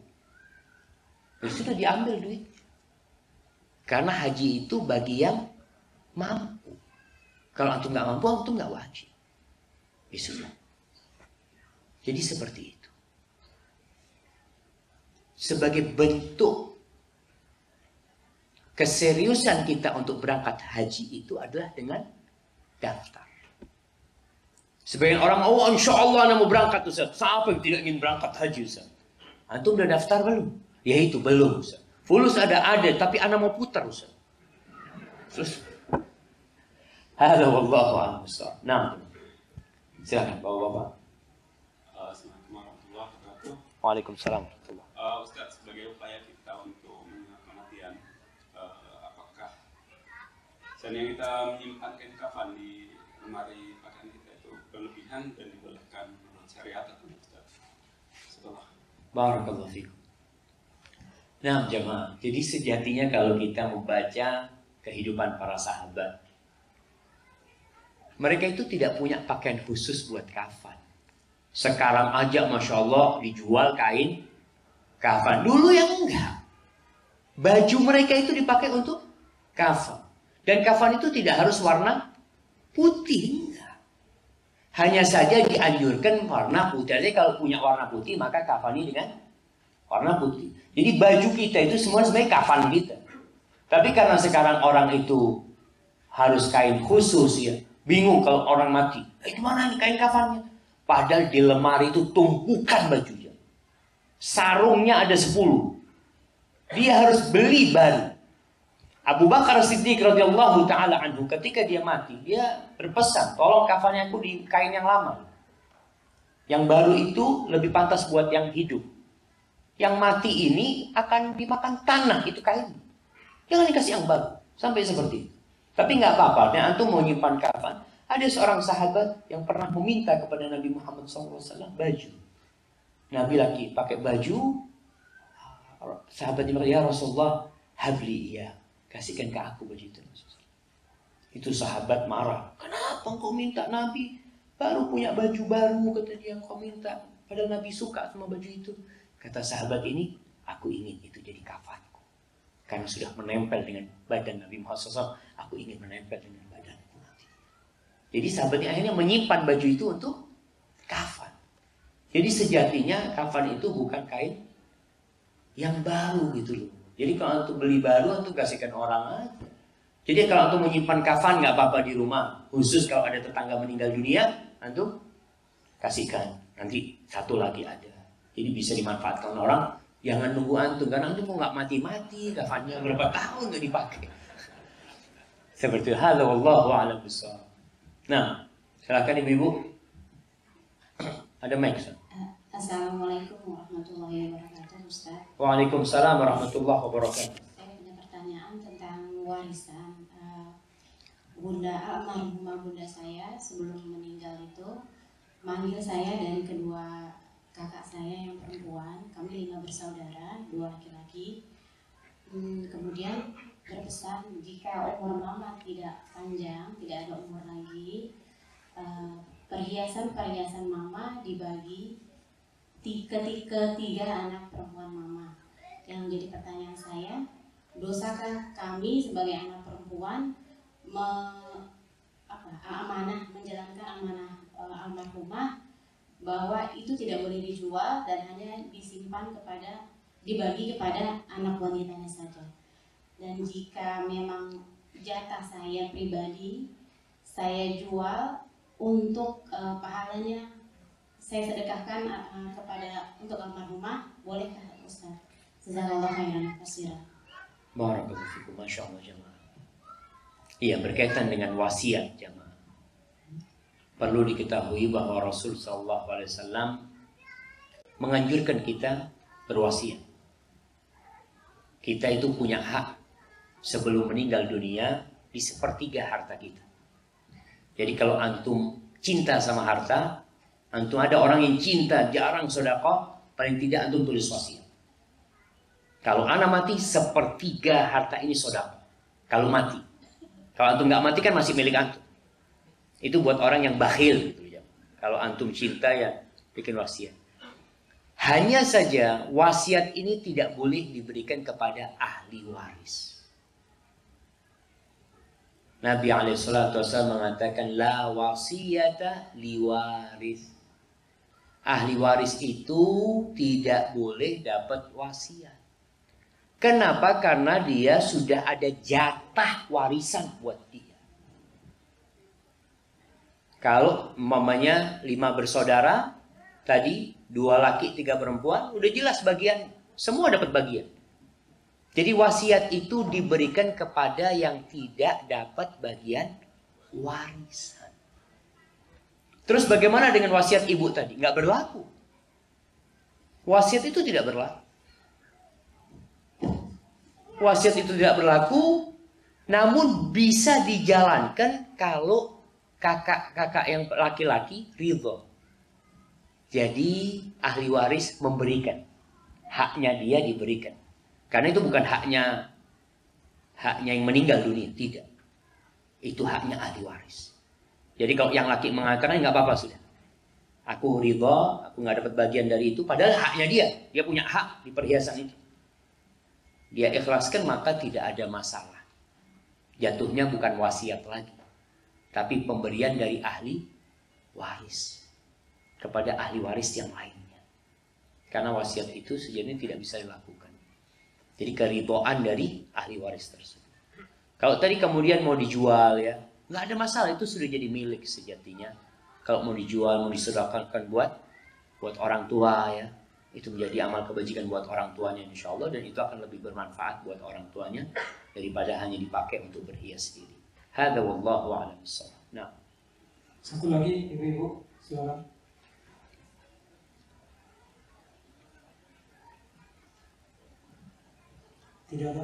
Ya sudah diambil duit. Karena haji itu bagi yang mampu. Kalau antum gak mampu, antum gak wajib. Ya sudah. Jadi seperti itu. Sebagai bentuk keseriusan kita untuk berangkat haji itu adalah dengan daftar. Sebagian orang, oh insya Allah anak mau berangkat Ustaz. Siapa yang tidak ingin berangkat haji Ustaz? Antum udah daftar belum? Ya itu belum Ustaz. Fulus ada, tapi anak mau putar Ustaz. Terus, halo wallahu a'lam bishawab. Nah, silakan bapak-bapak. Assalamualaikum warahmatullahi wabarakatuh. Waalaikumsalam. Ustaz, sebagai upaya kita untuk mengingat kematian, apakah seandainya kita menyimpan kain kafan di lemari pakaian kita itu berlebihan dan dibolehkan menurut syariat atau Ustaz? Setelah Barakallahu fikum. Nah jemaah, jadi sejatinya kalau kita membaca kehidupan para sahabat, mereka itu tidak punya pakaian khusus buat kafan. Sekarang aja Masya Allah dijual kain kafan. Dulu yang enggak. Baju mereka itu dipakai untuk kafan. Dan kafan itu tidak harus warna putih. Enggak. Hanya saja dianjurkan warna putih. Jadi kalau punya warna putih maka kafani dengan warna putih. Jadi baju kita itu semua sebenarnya kafan kita. Tapi karena sekarang orang itu harus kain khusus ya. Bingung kalau orang mati. Gimana ini kain kafannya? Padahal di lemari itu tumpukan bajunya. Sarungnya ada 10. Dia harus beli baru. Abu Bakar Siddiq radhiyallahu taala anhu ketika dia mati, dia berpesan, tolong kafannya aku di kain yang lama. Yang baru itu lebih pantas buat yang hidup. Yang mati ini akan dimakan tanah itu kain. Jangan dikasih yang baru. Sampai seperti itu. Tapi nggak apa-apa. Nah, antum mau nyimpan kafan. Ada seorang sahabat yang pernah meminta kepada Nabi Muhammad SAW baju. Nabi lagi pakai baju. Sahabatnya berkata, ya Rasulullah, habli ya. Kasihkan ke aku baju itu. Itu sahabat marah. Kenapa engkau minta Nabi? Baru punya baju baru, kata dia, engkau minta. Padahal Nabi suka sama baju itu. Kata sahabat ini, aku ingin itu jadi kafanku. Karena sudah menempel dengan badan Nabi Muhammad SAW, aku ingin menempel dengan badanku nanti. Jadi sahabatnya akhirnya menyimpan baju itu untuk kafan. Jadi sejatinya kafan itu bukan kain yang baru gitu loh. Jadi kalau untuk beli baru, untuk kasihkan orang aja. Jadi kalau untuk menyimpan kafan nggak apa-apa di rumah. Khusus kalau ada tetangga meninggal dunia, untuk kasihkan. Nanti satu lagi ada. Jadi bisa dimanfaatkan orang. Jangan nunggu antum, karena antum mau nggak mati-mati, kafannya berapa tahun nggak dipakai. Seperti halo wallahu a'lam bishawab. Nah, silakan ibu-ibu. Ada mic. Assalamualaikum warahmatullahi wabarakatuh, Ustaz. Waalaikumsalam warahmatullahi wabarakatuh. Saya punya pertanyaan tentang warisan. Almarhumah bunda saya sebelum meninggal itu manggil saya dan kedua kakak saya yang perempuan, kami 5 bersaudara, 2 laki-laki. Kemudian berpesan jika umur mama tidak panjang, tidak ada umur lagi, perhiasan mama dibagi ketiga anak perempuan mama. Yang menjadi pertanyaan saya, dosakah kami sebagai anak perempuan menjalankan amanah almarhumah bahwa itu tidak boleh dijual dan hanya dibagi kepada anak wanitanya saja. Dan jika memang jatah saya pribadi saya jual untuk pahalanya saya sedekahkan untuk almarhumah, bolehkah Ustaz? Jazakallahu khairan katsiran. Barakallahu fikum, masya Allah jemaah. Iya, berkaitan dengan wasiat jemaah. Perlu diketahui bahwa Rasul SAW menganjurkan kita berwasiat. Kita itu punya hak sebelum meninggal dunia di 1/3 harta kita. Jadi kalau antum cinta sama harta, antum ada orang yang cinta jarang sedekah, paling tidak antum tulis wasiat. Kalau anak mati 1/3 harta ini sedekah. Kalau mati, kalau antum nggak mati kan masih milik antum. Itu buat orang yang bakhil gitu ya. Kalau antum cinta ya bikin wasiat. Hanya saja wasiat ini tidak boleh diberikan kepada ahli waris. Nabi SAW mengatakan la wasiyata liwaris. Ahli waris itu tidak boleh dapat wasiat. Kenapa? Karena dia sudah ada jatah warisan buat dia. Kalau mamanya 5 bersaudara, tadi 2 laki 3 perempuan, udah jelas bagian, semua dapat bagian. Jadi wasiat itu diberikan kepada yang tidak dapat bagian warisan. Terus bagaimana dengan wasiat ibu tadi? Nggak berlaku. Wasiat itu tidak berlaku. Wasiat itu tidak berlaku, namun bisa dijalankan kalau kakak-kakak yang laki-laki ridho. Jadi ahli waris memberikan. Haknya dia diberikan. Karena itu bukan haknya yang meninggal dunia. Tidak. Itu haknya ahli waris. Jadi kalau yang laki mengatakan nggak apa-apa sudah. Aku ridho, aku nggak dapat bagian dari itu. Padahal haknya dia. Dia punya hak di perhiasan itu. Dia ikhlaskan maka tidak ada masalah. Jatuhnya bukan wasiat lagi. Tapi pemberian dari ahli waris kepada ahli waris yang lainnya. Karena wasiat itu sejatinya tidak bisa dilakukan. Jadi keridhaan dari ahli waris tersebut. Kalau tadi kemudian mau dijual ya, nggak ada masalah, itu sudah jadi milik sejatinya. Kalau mau dijual, mau disedekahkan buat orang tua ya, itu menjadi amal kebajikan buat orang tuanya insya Allah, dan itu akan lebih bermanfaat buat orang tuanya daripada hanya dipakai untuk berhias diri. Hada wallahu a'lam bishawab. Nah, Satu lagi ibu-ibu, silakan. Tidak ada.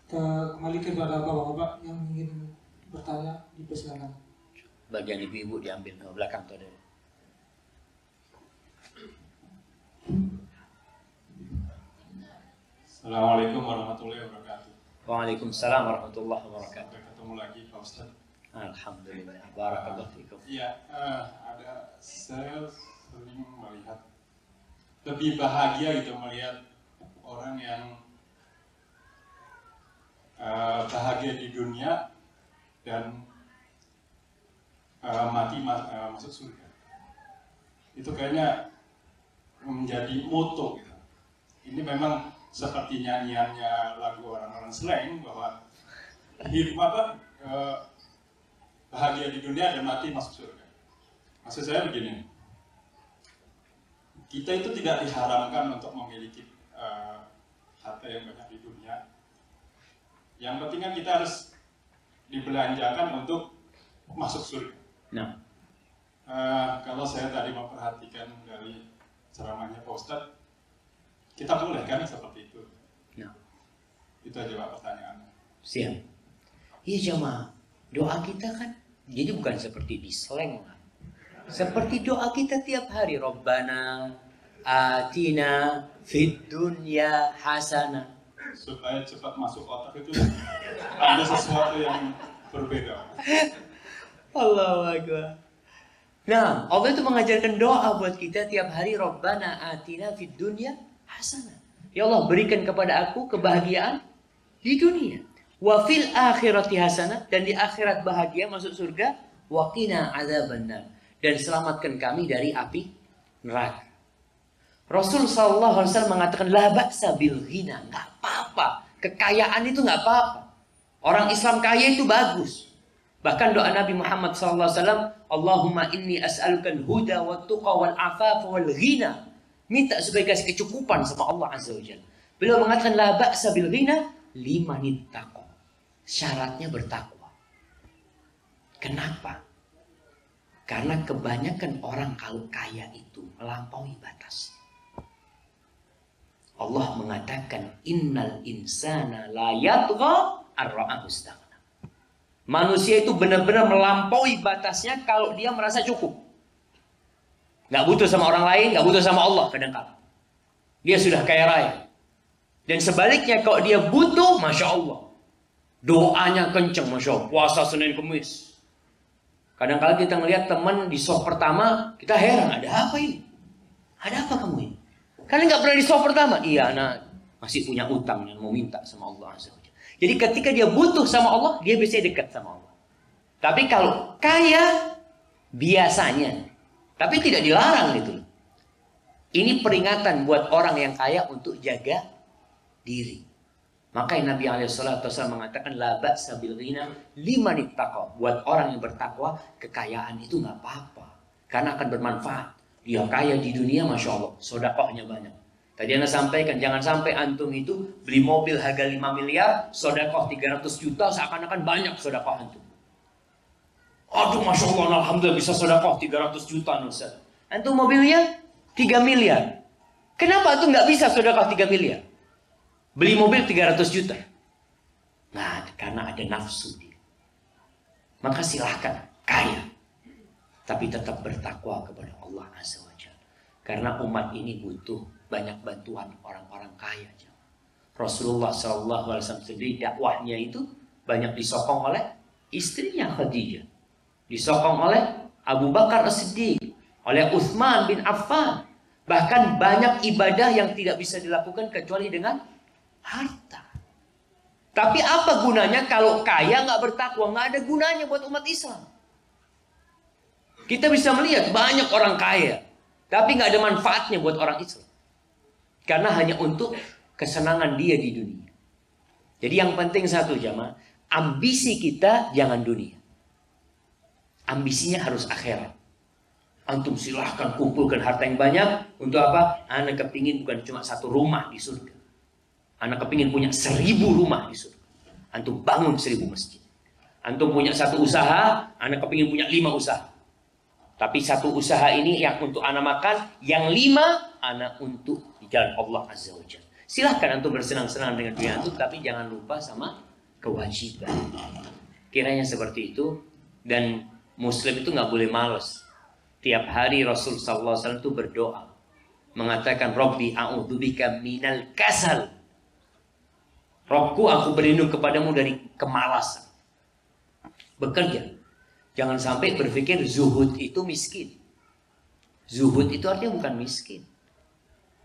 Kita kembali kepada bapak-bapak yang ingin bertanya, dipersilakan. bagian ibu-ibu diambil ke belakang tuh ada. Assalamualaikum warahmatullahi wabarakatuh. Waalaikumsalam warahmatullahi wabarakatuh. Sampai ketemu lagi Pak Ustaz. Alhamdulillah. Barakallahu fikum. Iya, saya sering melihat lebih bahagia gitu melihat orang yang bahagia di dunia dan mati masuk surga. Itu kayaknya menjadi moto gitu. Ini memang seperti nyanyiannya lagu orang-orang slang bahwa hidup bahagia di dunia dan mati masuk surga. Maksud saya begini, kita itu tidak diharamkan untuk memiliki harta yang banyak di dunia. Yang penting kan kita harus dibelanjakan untuk masuk surga. Nah, kalau saya tadi memperhatikan dari ceramahnya Pak Ustadz, kita boleh kan seperti itu? nah, Itu aja Pak pertanyaannya. siap. Iya jemaah, doa kita kan jadi bukan seperti di slang lah. Seperti doa kita tiap hari, Rabbana atina fid dunya hasanah. Supaya cepat masuk otak itu ada sesuatu yang berbeda. Allahu Akbar. Nah, Allah itu mengajarkan doa buat kita tiap hari, Rabbana atina fid dunya hasanah. Ya Allah, berikan kepada aku kebahagiaan di dunia. Wa fil akhirati hasanah, dan di akhirat bahagia masuk surga. Wa qina adzabannar, dan selamatkan kami dari api neraka. Rasul sallallahu alaihi wasallam mengatakan la ba'sa bil ghina, enggak apa-apa. Kekayaan itu enggak apa-apa. Orang Islam kaya itu bagus. Bahkan doa Nabi Muhammad sallallahu alaihi wasallam, Allahumma inni as'aluka al-huda wat tuqa wal afafa wal ghina. Minta supaya kasih kecukupan sama Allah Azza wa Jalla. Beliau mengatakan la ba'sa bil ghina limanit taqwa. Syaratnya bertakwa. Kenapa? Karena kebanyakan orang kalau kaya itu melampaui batas. Allah mengatakan innal insana la yatgha ar-ra'ahu istaghna. Manusia itu benar-benar melampaui batasnya kalau dia merasa cukup. Nggak butuh sama orang lain, nggak butuh sama Allah kadang-kadang. Dia sudah kaya raya. Dan sebaliknya kalau dia butuh, Masya Allah. Doanya kenceng, Masya Allah. Puasa Senin Kemis. Kadang-kadang kita ngelihat teman di soft pertama, kita heran, ada apa ini? Ada apa kamu ini? Kalian nggak pernah di soft pertama? Iya, anak masih punya utang yang mau minta sama Allah Azza wa Jalla. Jadi ketika dia butuh sama Allah, dia bisa dekat sama Allah. Tapi kalau kaya, biasanya. Tapi tidak dilarang gitu. Ini peringatan buat orang yang kaya untuk jaga diri. Makanya Nabi SAW mengatakan la ba'sa bil ghina liman ittaqa. Buat orang yang bertakwa, kekayaan itu nggak apa-apa. Karena akan bermanfaat. Dia kaya di dunia, Masya Allah, sedekahnya banyak. Tadi Anda sampaikan, jangan sampai antum itu beli mobil harga 5 miliar, sedekah 300 juta, seakan-akan banyak sedekah antum. Aduh, Masya Allah, Alhamdulillah bisa sedekah 300 juta. Nusa. Antum mobilnya 3 miliar. Kenapa antum nggak bisa sedekah 3 miliar? Beli mobil 300 juta. Nah, karena ada nafsu dia. Maka silahkan kaya. Tapi tetap bertakwa kepada Allah Azza wa Jalla. Karena umat ini butuh banyak bantuan orang-orang kaya. Rasulullah SAW sendiri dakwahnya itu banyak disokong oleh istrinya Khadijah. Disokong oleh Abu Bakar As-Siddiq. Oleh Utsman bin Affan. Bahkan banyak ibadah yang tidak bisa dilakukan kecuali dengan harta. Tapi apa gunanya kalau kaya nggak bertakwa? Nggak ada gunanya buat umat Islam. Kita bisa melihat banyak orang kaya, tapi nggak ada manfaatnya buat orang Islam. Karena hanya untuk kesenangan dia di dunia. Jadi yang penting satu jamaah, ambisi kita jangan dunia. Ambisinya harus akhirat. Antum silahkan kumpulkan harta yang banyak. Untuk apa? Anak kepingin bukan cuma satu rumah di surga. Anak kepingin punya 1000 rumah di surga. Antum bangun 1000 masjid. Antum punya satu usaha, anak kepingin punya 5 usaha. Tapi satu usaha ini yang untuk anak makan, yang 5 anak untuk di jalan Allah Azza wa Jalla. Silahkan antum bersenang-senang dengan dunia antum, tapi jangan lupa sama kewajiban. Kiranya seperti itu. Dan Muslim itu nggak boleh malas. Tiap hari Rasul SAW itu berdoa, mengatakan Rabbi a'udzubika minal kasal. Robku, aku berlindung kepadamu dari kemalasan. Bekerja. Jangan sampai berpikir zuhud itu miskin. Zuhud itu artinya bukan miskin.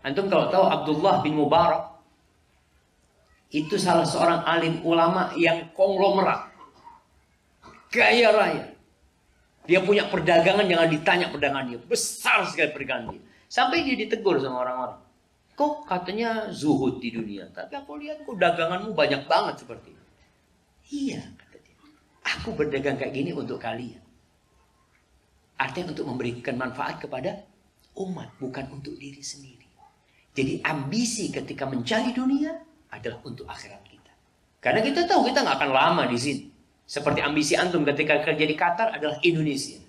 Antum kalau tahu Abdullah bin Mubarak, itu salah seorang alim ulama yang konglomerat. Kaya raya. Dia punya perdagangan, jangan ditanya perdagangannya. Besar sekali perdagangan dia. Sampai dia ditegur sama orang-orang. Kok katanya zuhud di dunia, tapi aku lihat kok daganganmu banyak banget seperti itu. Iya, kata dia. Aku berdagang kayak gini untuk kalian. Artinya untuk memberikan manfaat kepada umat, bukan untuk diri sendiri. Jadi ambisi ketika mencari dunia adalah untuk akhirat kita. Karena kita tahu kita nggak akan lama di sini. Seperti ambisi antum ketika kerja di Qatar adalah Indonesia.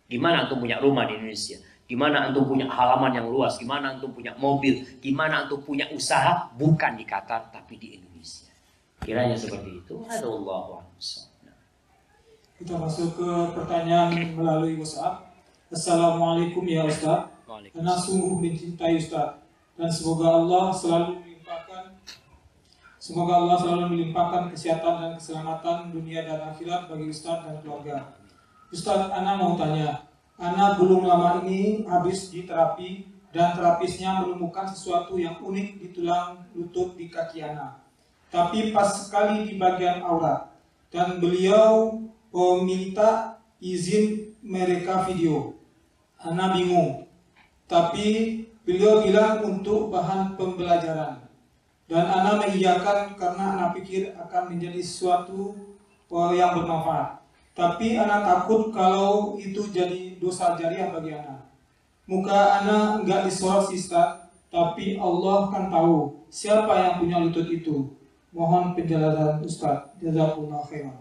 Gimana antum punya rumah di Indonesia? Gimana antum punya halaman yang luas? Gimana antum punya mobil? Gimana antum punya usaha? Bukan di Qatar, tapi di Indonesia. Kiranya seperti itu. Allahu a'lam. Kita masuk ke pertanyaan melalui WhatsApp. Assalamualaikum ya Ustaz. Karena sungguh mencintai Ustaz. Dan semoga Allah selalu melimpahkan kesehatan dan keselamatan dunia dan akhirat bagi Ustaz dan keluarga. Ustaz, Ana mau tanya. Ana belum lama ini habis di terapi dan terapisnya menemukan sesuatu yang unik di tulang lutut di kaki Ana. Tapi pas sekali di bagian aurat. Dan beliau minta izin mereka video. Ana bingung. Tapi beliau bilang untuk bahan pembelajaran. Dan Ana mengiyakan karena Ana pikir akan menjadi sesuatu yang bermanfaat. Tapi Ana takut kalau itu jadi dosa jariah bagi Ana. Muka Ana enggak disorot sista, tapi Allah kan tahu siapa yang punya lutut itu. Mohon penjelasan Ustaz. Jazakumullah khairan.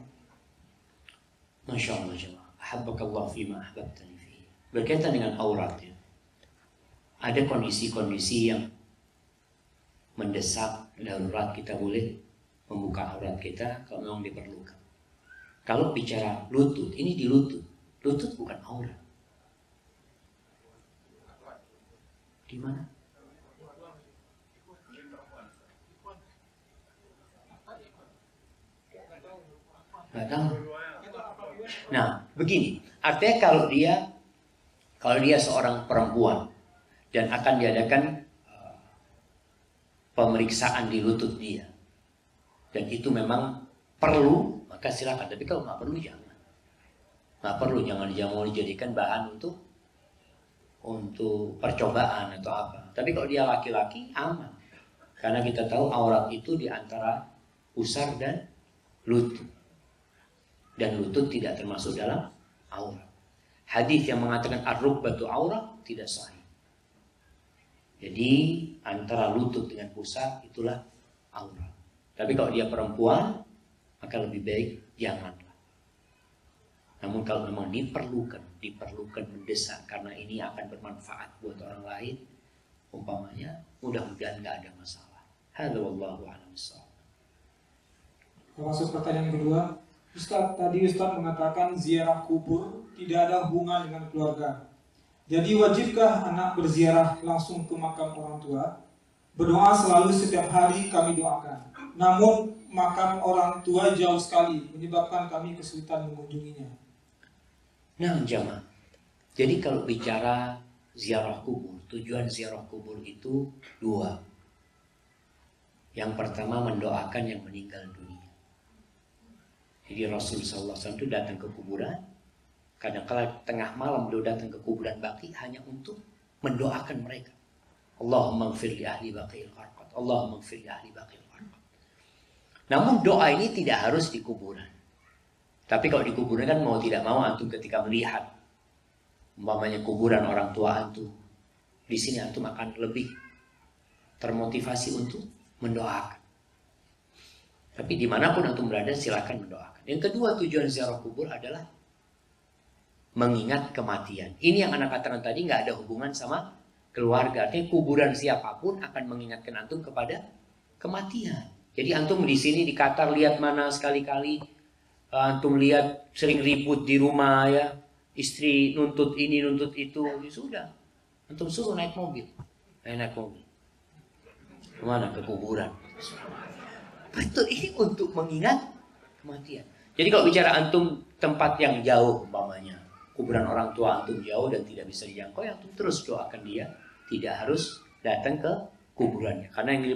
Masya Allah jemaah. Ahabbakallah fima ahbabtani fihi. Berkaitan dengan aurat ya. Ada kondisi-kondisi yang mendesak darurat, kita boleh membuka aurat kita kalau memang diperlukan. Kalau bicara lutut, ini di lutut. Lutut bukan aurat. Di mana? Nggak tahu. Nah, begini. Artinya kalau dia seorang perempuan dan akan diadakan pemeriksaan di lutut dia, dan itu memang perlu, maka silakan. Tapi kalau nggak perlu jangan. Nggak perlu, jangan dijadikan bahan untuk percobaan atau apa. Tapi kalau dia laki-laki aman, karena kita tahu aurat itu di antara pusar dan lutut. Dan lutut tidak termasuk dalam aurat. Hadis yang mengatakan ar-rukbatu aurat tidak sahih. Jadi antara lutut dengan pusar itulah aurat. Tapi kalau dia perempuan, maka lebih baik janganlah. Namun kalau memang diperlukan mendesak karena ini akan bermanfaat buat orang lain, umpamanya, mudah-mudahan nggak ada masalah. Hadza wallahu a'lam bishawab. Masuk pertanyaan kedua, tadi Ustaz mengatakan ziarah kubur tidak ada hubungan dengan keluarga. Jadi wajibkah anak berziarah langsung ke makam orang tua? Berdoa selalu setiap hari kami doakan. Namun makam orang tua jauh sekali, menyebabkan kami kesulitan mengunjunginya. Nah, jamaah. Jadi kalau bicara ziarah kubur, tujuan ziarah kubur itu dua. Yang pertama mendoakan yang meninggal dunia. Jadi Rasulullah SAW itu datang ke kuburan. Kadang-kala tengah malam beliau datang ke kuburan Baqi hanya untuk mendoakan mereka. Allahumma ighfir li ahli Baqil Gharqad. Allahumma ighfir li ahli Baqil Gharqad. Namun doa ini tidak harus di kuburan. Tapi kalau di kuburan kan mau tidak mau antum ketika melihat umpamanya kuburan orang tua antum, di sini antum akan lebih termotivasi untuk mendoakan. Tapi dimanapun antum berada silakan mendoakan. Yang kedua tujuan ziarah kubur adalah mengingat kematian. Ini yang anak katakan tadi nggak ada hubungan sama keluarga. Artinya kuburan siapapun akan mengingatkan antum kepada kematian. Jadi antum di sini di Qatar lihat mana sekali-kali antum lihat sering ribut di rumah ya, istri nuntut ini nuntut itu, ya sudah. Antum suruh naik mobil. Naik mobil. Kemana? Ke kuburan. Betul, ini untuk mengingat kematian. Jadi kalau bicara antum tempat yang jauh umpamanya, kuburan orang tua antum jauh dan tidak bisa dijangkau, ya antum terus doakan dia, tidak harus datang ke kuburannya. Karena yang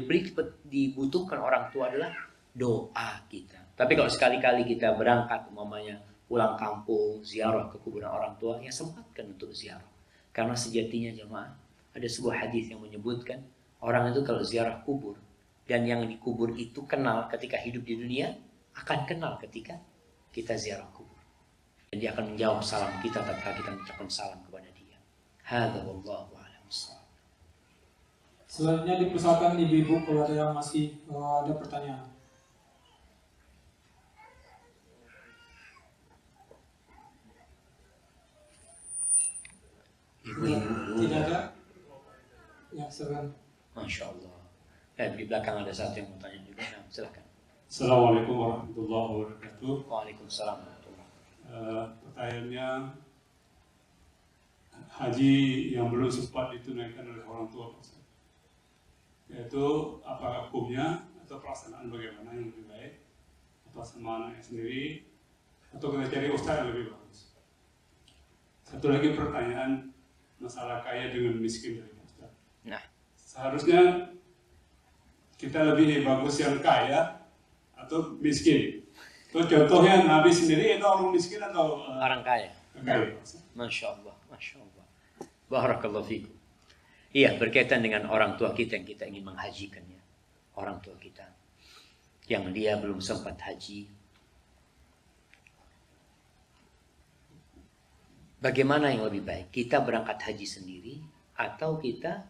dibutuhkan orang tua adalah doa kita. Tapi kalau sekali-kali kita berangkat umpamanya pulang kampung, ziarah ke kuburan orang tua, ya sempatkan untuk ziarah. Karena sejatinya jemaah, ada sebuah hadis yang menyebutkan orang itu kalau ziarah kubur dan yang dikubur itu kenal ketika hidup di dunia, akan kenal ketika kita ziarah kubur. Dan dia akan menjawab salam kita tatkala kita mengucapkan salam kepada dia. Hadza wallahu a'lam bishawab. Selanjutnya dipersilakan ibu-ibu kalau ada yang masih ada pertanyaan. Tidak ada? Ya, silakan. Masya Allah. Di belakang ada satu yang mau tanya juga. Nah, silakan. Assalamualaikum warahmatullahi wabarakatuh. Waalaikumsalam warahmatullahi wabarakatuh. Pertanyaannya, haji yang belum sempat ditunaikan oleh orang tua, yaitu apa hukumnya atau pelaksanaan bagaimana yang lebih baik, atau sama anaknya sendiri, atau kita cari ustaz yang lebih bagus. Satu lagi pertanyaan masalah kaya dengan miskin dari ustaz. Nah, seharusnya kita lebih bagus yang kaya atau miskin. Itu contohnya Nabi sendiri itu orang miskin atau orang kaya. Kaya. Masya Allah, Masya Allah. Barakallahu fikum. Iya, berkaitan dengan orang tua kita yang kita ingin menghajikannya. Orang tua kita yang dia belum sempat haji. Bagaimana yang lebih baik? Kita berangkat haji sendiri atau kita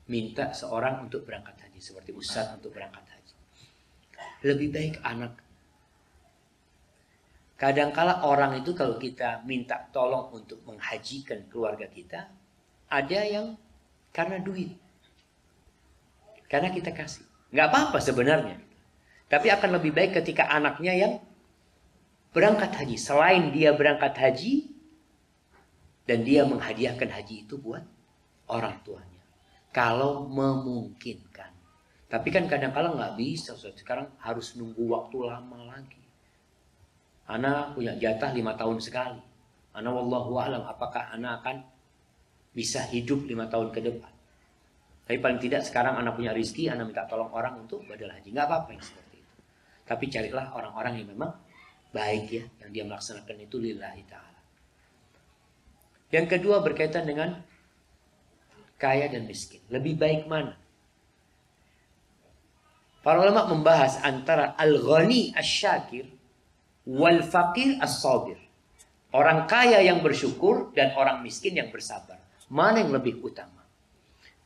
minta seorang untuk berangkat haji seperti ustaz untuk berangkat haji? Lebih baik anak. Kadangkala orang itu kalau kita minta tolong untuk menghajikan keluarga kita, ada yang karena duit. Karena kita kasih. Nggak apa-apa sebenarnya. Tapi akan lebih baik ketika anaknya yang berangkat haji. Selain dia berangkat haji, dan dia menghadiahkan haji itu buat orang tuanya. Kalau memungkinkan. Tapi kan kadang-kala nggak bisa. Sekarang harus nunggu waktu lama lagi. Ana punya jatah 5 tahun sekali. Ana wallahu a'lam apakah ana akan bisa hidup 5 tahun ke depan. Tapi paling tidak sekarang ana punya rezeki, ana minta tolong orang untuk badal haji. Nggak apa-apa yang seperti itu. Tapi carilah orang-orang yang memang baik ya. Yang dia melaksanakan itu lillahi ta'ala. Yang kedua berkaitan dengan kaya dan miskin. Lebih baik mana? Para ulama membahas antara al-ghani asyakir wal faqir as-sabir. Orang kaya yang bersyukur dan orang miskin yang bersabar. Mana yang lebih utama?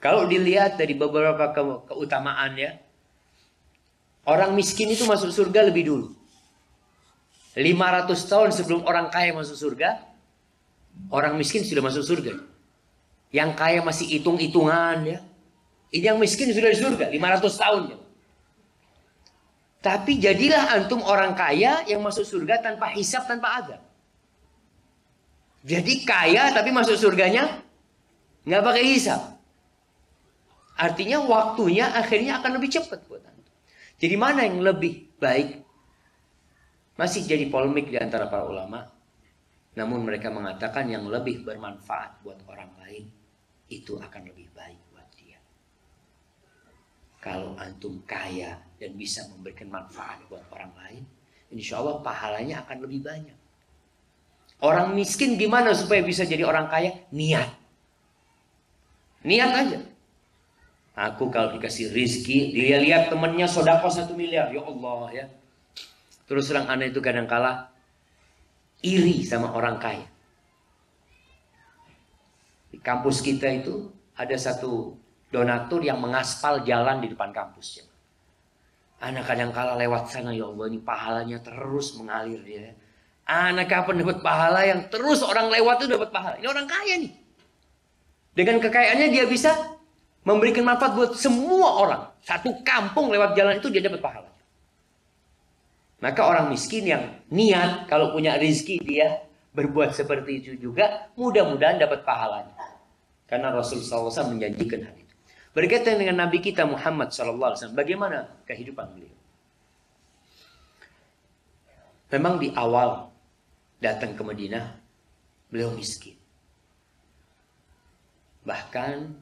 Kalau dilihat dari beberapa keutamaannya, orang miskin itu masuk surga lebih dulu. 500 tahun sebelum orang kaya masuk surga, orang miskin sudah masuk surga. Yang kaya masih hitung-hitungan ya. Ini yang miskin sudah di surga 500 tahun ya. Tapi jadilah antum orang kaya yang masuk surga tanpa hisab, tanpa azab. Jadi kaya tapi masuk surganya nggak pakai hisab. Artinya waktunya akhirnya akan lebih cepat buat antum. Jadi mana yang lebih baik? Masih jadi polemik di antara para ulama. Namun mereka mengatakan yang lebih bermanfaat buat orang lain itu akan lebih baik buat dia. Kalau antum kaya dan bisa memberikan manfaat buat orang lain, insya Allah pahalanya akan lebih banyak. Orang miskin gimana supaya bisa jadi orang kaya? Niat. Niat aja. Aku kalau dikasih rizki, dia lihat temannya sodako 1 miliar. Ya Allah ya. Terus terang anak itu kadang-kala iri sama orang kaya. Di kampus kita itu ada satu donatur yang mengaspal jalan di depan kampus. Anak kadang-kala lewat sana, ya Allah ini pahalanya terus mengalir dia. Anak kapan dapat pahala yang terus orang lewat itu dapat pahala. Ini orang kaya nih. Dengan kekayaannya dia bisa memberikan manfaat buat semua orang. Satu kampung lewat jalan itu dia dapat pahala. Maka orang miskin yang niat kalau punya rezeki dia berbuat seperti itu juga mudah-mudahan dapat pahalanya. Karena Rasulullah SAW menjanjikan hal itu. Berkaitan dengan Nabi kita Muhammad SAW, bagaimana kehidupan beliau? Memang di awal datang ke Madinah, beliau miskin. Bahkan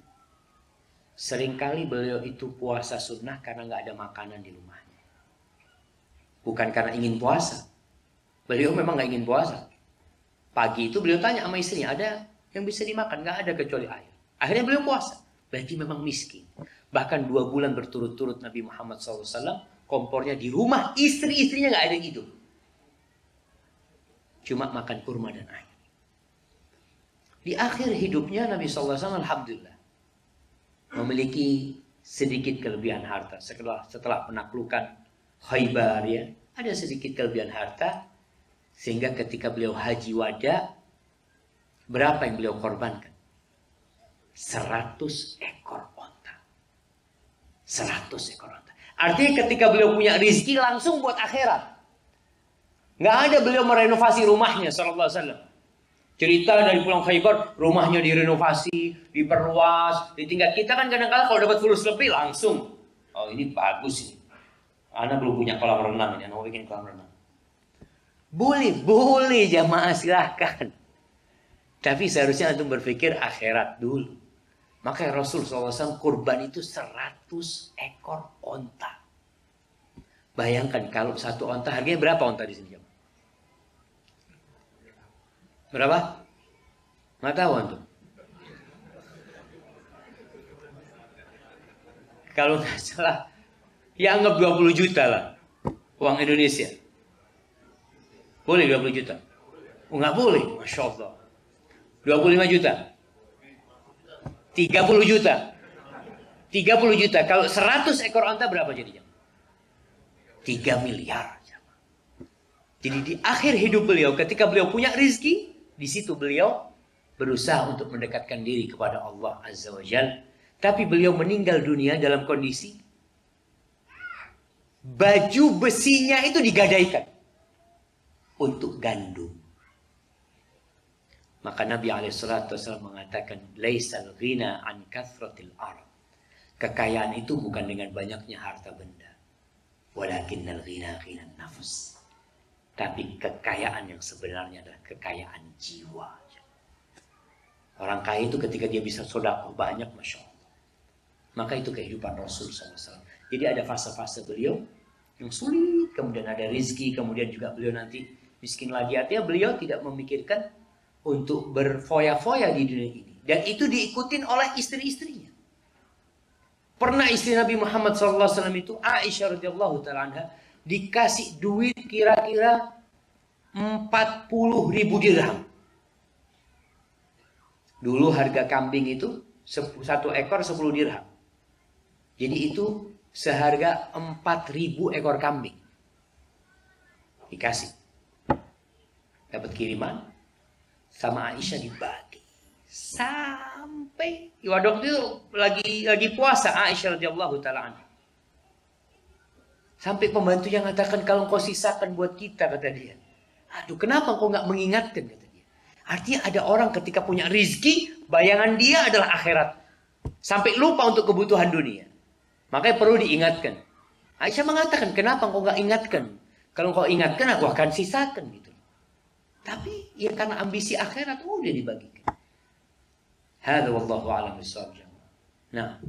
seringkali beliau itu puasa sunnah karena nggak ada makanan di rumahnya. Bukan karena ingin puasa. Beliau memang nggak ingin puasa. Pagi itu beliau tanya sama istrinya, ada yang bisa dimakan? Nggak ada kecuali air. Akhirnya beliau puasa. Berarti memang miskin. Bahkan 2 bulan berturut-turut Nabi Muhammad SAW kompornya di rumah, istri-istrinya nggak ada yang hidup. Cuma makan kurma dan air. Di akhir hidupnya Nabi SAW alhamdulillah memiliki sedikit kelebihan harta. Setelah penaklukan Khaybar ya, ada sedikit kelebihan harta. Sehingga ketika beliau haji wada, berapa yang beliau korbankan? 100 ekor onta. 100 ekor onta. Artinya ketika beliau punya rezeki langsung buat akhirat. Nggak ada beliau merenovasi rumahnya sallallahu alaihi wasallam. Cerita dari pulang Khaybar, rumahnya direnovasi, diperluas, ditingkat. Kita kan kadang-kadang kalau dapat fulus lebih langsung. Oh ini bagus ini. Anak belum punya kolam renang ini, anak mau bikin kolam renang. Boleh jamaah silahkan. Tapi seharusnya antum berpikir akhirat dulu. Maka Rasul SAW kurban itu 100 ekor onta. Bayangkan kalau satu onta harganya berapa onta di sini? Berapa? Nggak tahu antum. Kalau nggak salah, ya anggap 20 juta lah uang Indonesia. Boleh 20 juta? Oh, nggak boleh, Masya Allah. 25 juta. 30 juta. 30 juta. Kalau 100 ekor onta berapa jadinya? 3 miliar. Jadi di akhir hidup beliau, ketika beliau punya rezeki, di situ beliau berusaha untuk mendekatkan diri kepada Allah Azza wa Jalla. Tapi beliau meninggal dunia dalam kondisi baju besinya itu digadaikan untuk gandum. Maka Nabi SAW mengatakan, Laisal ghina an kathratil ard. Kekayaan itu bukan dengan banyaknya harta benda. Walakinnal ghina ghinan nafs. Tapi kekayaan yang sebenarnya adalah kekayaan jiwa. Orang kaya itu ketika dia bisa sedekah banyak, Masya Allah. Maka itu kehidupan Rasul SAW. Jadi ada fase-fase beliau yang sulit, kemudian ada rezeki, kemudian juga beliau nanti miskin lagi. Artinya beliau tidak memikirkan untuk berfoya-foya di dunia ini. Dan itu diikutin oleh istri-istrinya. Pernah istri Nabi Muhammad SAW itu Aisyah radhiyallahu taala anha dikasih duit kira-kira 40.000 dirham. Dulu harga kambing itu 1 ekor 10 dirham. Jadi itu seharga 4.000 ekor kambing. Dikasih. Dapat kiriman sama Aisyah dibagi. Sampai waktu itu lagi puasa Aisyah radhiyallahu taala anha. Sampai pembantunya mengatakan, kalau kau sisakan buat kita, kata dia. Aduh, kenapa kau nggak mengingatkan, kata dia. Artinya ada orang ketika punya rizki, bayangan dia adalah akhirat. Sampai lupa untuk kebutuhan dunia. Makanya perlu diingatkan. Aisyah mengatakan, kenapa kau nggak ingatkan? Kalau kau ingatkan, aku akan sisakan gitu. Tapi ya karena ambisi akhirat, udah dibagikan. Hadza wallahu a'lam bissawab. Nah,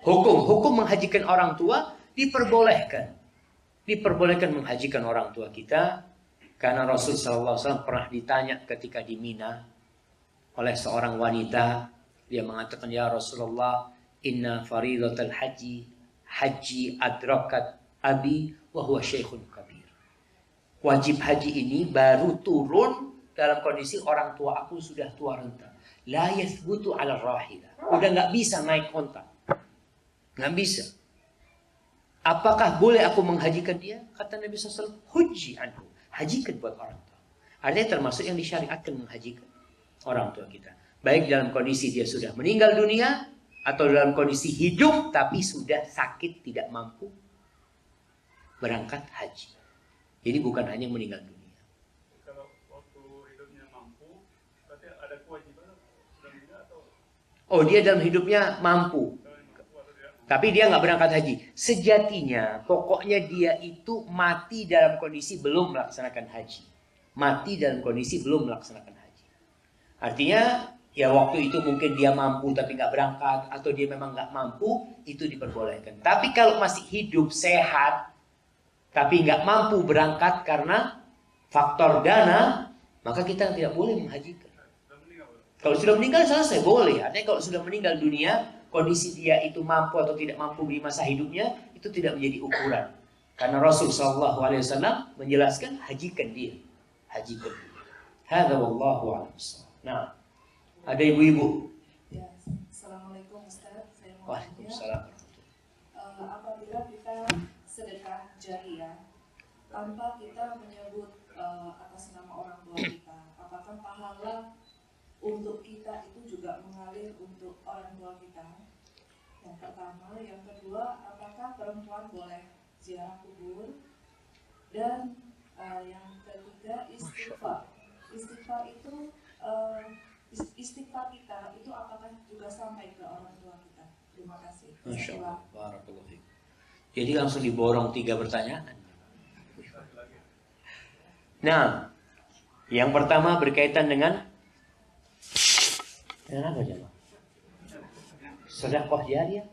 hukum menghajikan orang tua diperbolehkan. Diperbolehkan menghajikan orang tua kita karena Rasul sallallahu alaihi wasallam pernah ditanya ketika di Mina oleh seorang wanita, dia mengatakan, ya Rasulullah, inna faridatal haji adrakat abi wa huwa syaikhun kabir. Wajib haji ini baru turun dalam kondisi orang tua aku sudah tua renta. La yathbutu 'ala rahilah. Udah nggak bisa naik onta. Nggak bisa. Apakah boleh aku menghajikan dia? Kata Nabi SAW, huji anhu. Hajikan buat orang tua. Artinya termasuk yang disyariatkan menghajikan orang tua kita. Baik dalam kondisi dia sudah meninggal dunia, atau dalam kondisi hidup tapi sudah sakit tidak mampu berangkat haji. Jadi bukan hanya meninggal dunia. Kalau waktu hidupnya mampu, berarti ada kewajiban atau? Oh, dia dalam hidupnya mampu. Tapi dia nggak berangkat haji. Sejatinya, pokoknya dia itu mati dalam kondisi belum melaksanakan haji. Mati dalam kondisi belum melaksanakan haji. Artinya, ya waktu itu mungkin dia mampu tapi nggak berangkat. Atau dia memang nggak mampu, itu diperbolehkan. Tapi kalau masih hidup, sehat, tapi nggak mampu berangkat karena faktor dana, maka kita tidak boleh menghajikan. Kalau sudah meninggal selesai, boleh. Artinya kalau sudah meninggal dunia, kondisi dia itu mampu atau tidak mampu di masa hidupnya, itu tidak menjadi ukuran. Karena Rasul SAW menjelaskan, hajikan dia. Hajikan dia. Hadza wallahu a'lam. Nah, ada ibu-ibu. Ya, Assalamualaikum Ustaz. Saya mau Waalaikumsalam. Apabila kita sedekah jariah tanpa kita menyebut atas nama orang tua kita, apakah pahala untuk kita itu juga mengalir untuk orang tua kita? Yang pertama. Yang kedua, apakah perempuan boleh ziarah kubur? Dan yang ketiga, istighfar. Istighfar itu istighfar kita itu apakah juga sampai ke orang tua kita? Terima kasih. Masya Allah. Barakallahu fiik. Jadi langsung diborong 3 pertanyaan. Nah, yang pertama berkaitan dengan apa jemaah? Sedekah jariyah?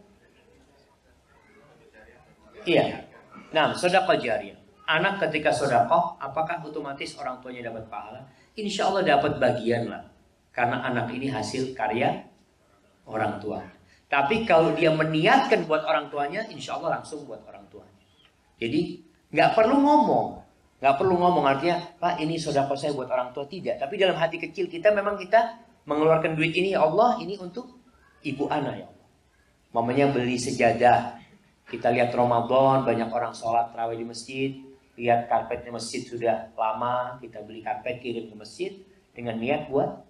Iya. Nah, sedekah jariyah. Anak ketika sedekah, apakah otomatis orang tuanya dapat pahala? Insya Allah dapat bagian lah. Karena anak ini hasil karya orang tua. Tapi kalau dia meniatkan buat orang tuanya, insya Allah langsung buat orang tuanya. Jadi nggak perlu ngomong. Nggak perlu ngomong artinya, Pak ini sedekah saya buat orang tua. Tidak. Tapi dalam hati kecil kita memang kita mengeluarkan duit ini, ya Allah, ini untuk ibu ana, ya Allah. Mamanya beli sejadah. Kita lihat Ramadan, banyak orang sholat tarawih di masjid. Lihat karpetnya masjid sudah lama, kita beli karpet kirim ke masjid. Dengan niat buat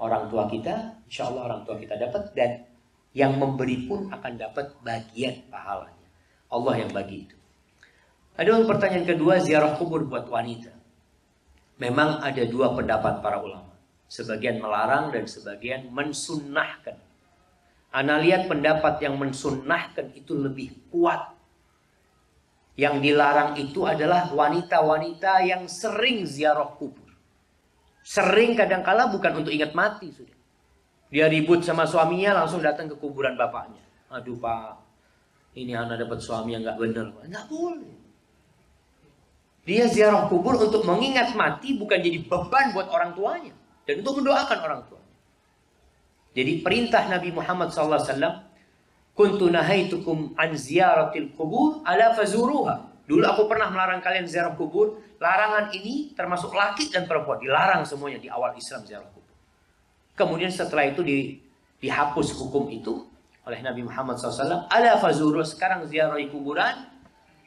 orang tua kita, insya Allah orang tua kita dapat. Dan yang memberi pun akan dapat bagian pahalanya. Allah yang bagi itu. Ada pertanyaan kedua, ziarah kubur buat wanita. Memang ada 2 pendapat para ulama. Sebagian melarang dan sebagian mensunnahkan. Ana lihat pendapat yang mensunnahkan itu lebih kuat. Yang dilarang itu adalah wanita-wanita yang sering ziarah kubur. Sering kadangkala bukan untuk ingat mati sudah. Dia ribut sama suaminya langsung datang ke kuburan bapaknya. Aduh Pak, ini anak dapat suami yang nggak benar. Nggak boleh. Dia ziarah kubur untuk mengingat mati, bukan jadi beban buat orang tuanya. Dan untuk mendoakan orang tua. Jadi perintah Nabi Muhammad SAW, kuntu nahaitukum an ziyaratil kubur ala fazuruha. Dulu aku pernah melarang kalian ziarah kubur. Larangan ini termasuk laki dan perempuan, dilarang semuanya di awal Islam ziarah kubur. Kemudian setelah itu dihapus hukum itu oleh Nabi Muhammad SAW. Ala fazuruha, sekarang ziarah kuburan,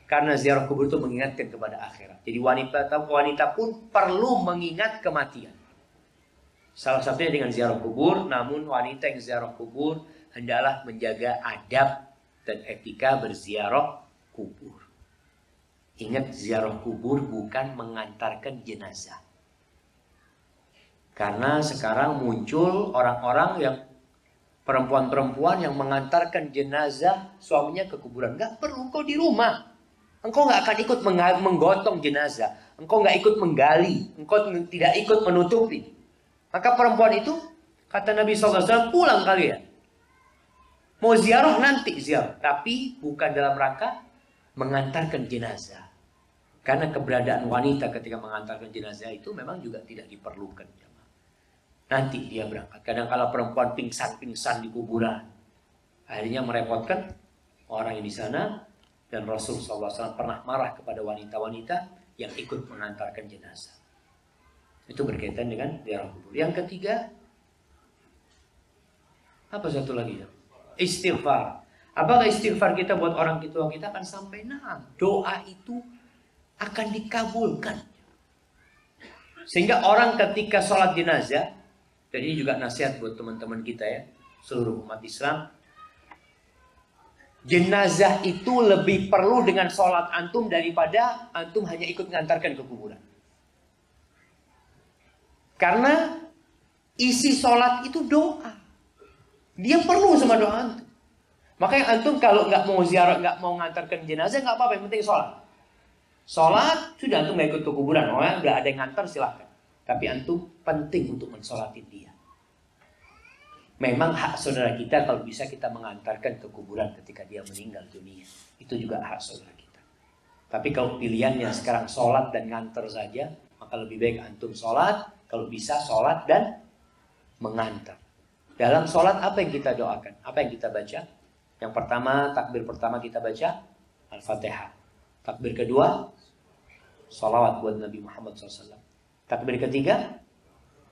karena ziarah kubur itu mengingatkan kepada akhirat. Jadi wanita pun perlu mengingat kematian. Salah satunya dengan ziarah kubur, namun wanita yang ziarah kubur hendaklah menjaga adab dan etika berziarah kubur. Ingat, ziarah kubur bukan mengantarkan jenazah. Karena sekarang muncul orang-orang yang perempuan-perempuan yang mengantarkan jenazah suaminya ke kuburan. Gak perlu, engkau di rumah. Engkau gak akan ikut menggotong jenazah. Engkau gak ikut menggali. Engkau tidak ikut menutupi. Maka perempuan itu, kata Nabi SAW, pulang kalian. Mau ziarah nanti ziarah. Tapi bukan dalam rangka mengantarkan jenazah. Karena keberadaan wanita ketika mengantarkan jenazah itu memang juga tidak diperlukan. Nanti dia berangkat. Kadang kala perempuan pingsan-pingsan di kuburan. Akhirnya merepotkan orang yang di sana. Dan Rasulullah SAW pernah marah kepada wanita-wanita yang ikut mengantarkan jenazah. Itu berkaitan dengan ziarah kubur. Yang ketiga, apa satu lagi ya? Istighfar. Apakah istighfar kita buat orang tua kita akan sampai? Nah, doa itu akan dikabulkan. Sehingga orang ketika sholat jenazah, dan ini juga nasihat buat teman-teman kita ya, seluruh umat Islam, jenazah itu lebih perlu dengan sholat antum daripada antum hanya ikut mengantarkan ke kuburan. Karena isi sholat itu doa. Dia perlu sama doa antum. Makanya antum kalau nggak mau ziarah, nggak mau mengantarkan jenazah, nggak apa-apa, yang penting sholat. Sholat, sudah antum nggak ikut ke kuburan. Orang udah ada yang ngantar, silahkan. Tapi antum penting untuk mensholatin dia. Memang hak saudara kita kalau bisa kita mengantarkan ke kuburan ketika dia meninggal dunia. Itu juga hak saudara kita. Tapi kalau pilihannya sekarang sholat dan ngantar saja, maka lebih baik antum sholat. Kalau bisa sholat dan mengantar. Dalam sholat apa yang kita doakan? Apa yang kita baca? Yang pertama, takbir pertama kita baca Al-Fatihah. Takbir kedua, salawat buat Nabi Muhammad SAW. Takbir ketiga,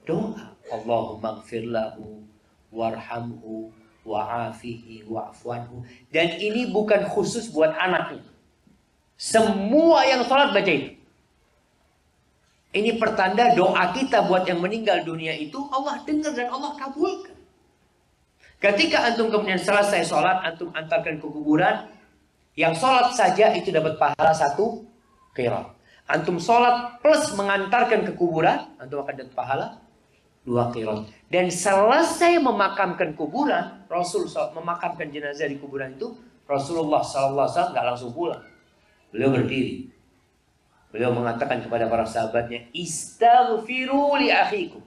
doa. Allahumma gfir lahu warhamhu wa'afihi wa'fuanhu. Dan ini bukan khusus buat anaknya. Semua yang sholat baca itu. Ini pertanda doa kita buat yang meninggal dunia itu Allah dengar dan Allah kabulkan. Ketika antum kemudian selesai sholat, antum antarkan ke kuburan, yang sholat saja itu dapat pahala 1 qirat. Antum sholat plus mengantarkan ke kuburan, antum akan dapat pahala 2 qirat. Dan selesai memakamkan kuburan, Rasul memakamkan jenazah di kuburan itu, Rasulullah SAW nggak langsung pulang. Beliau berdiri. Beliau mengatakan kepada para sahabatnya, istaghfiru li akhikum.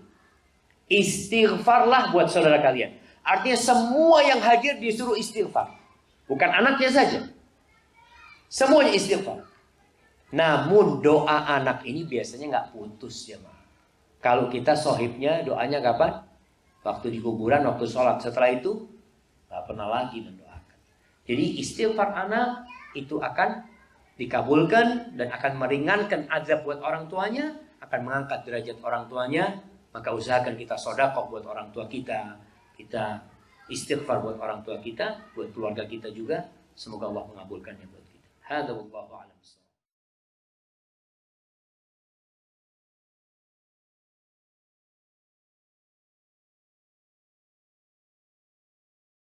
Istighfarlah buat saudara kalian. Artinya semua yang hadir disuruh istighfar. Bukan anaknya saja. Semuanya istighfar. Namun doa anak ini biasanya nggak putus ya, Ma. Kalau kita sohibnya doanya kapan? Waktu di kuburan, waktu sholat. Setelah itu nggak pernah lagi mendoakan. Jadi istighfar anak itu akan dikabulkan dan akan meringankan azab buat orang tuanya, akan mengangkat derajat orang tuanya. Maka usahakan kita sedekah buat orang tua kita, kita istighfar buat orang tua kita, buat keluarga kita juga. Semoga Allah mengabulkannya buat kita. Hadza wallahu a'lam.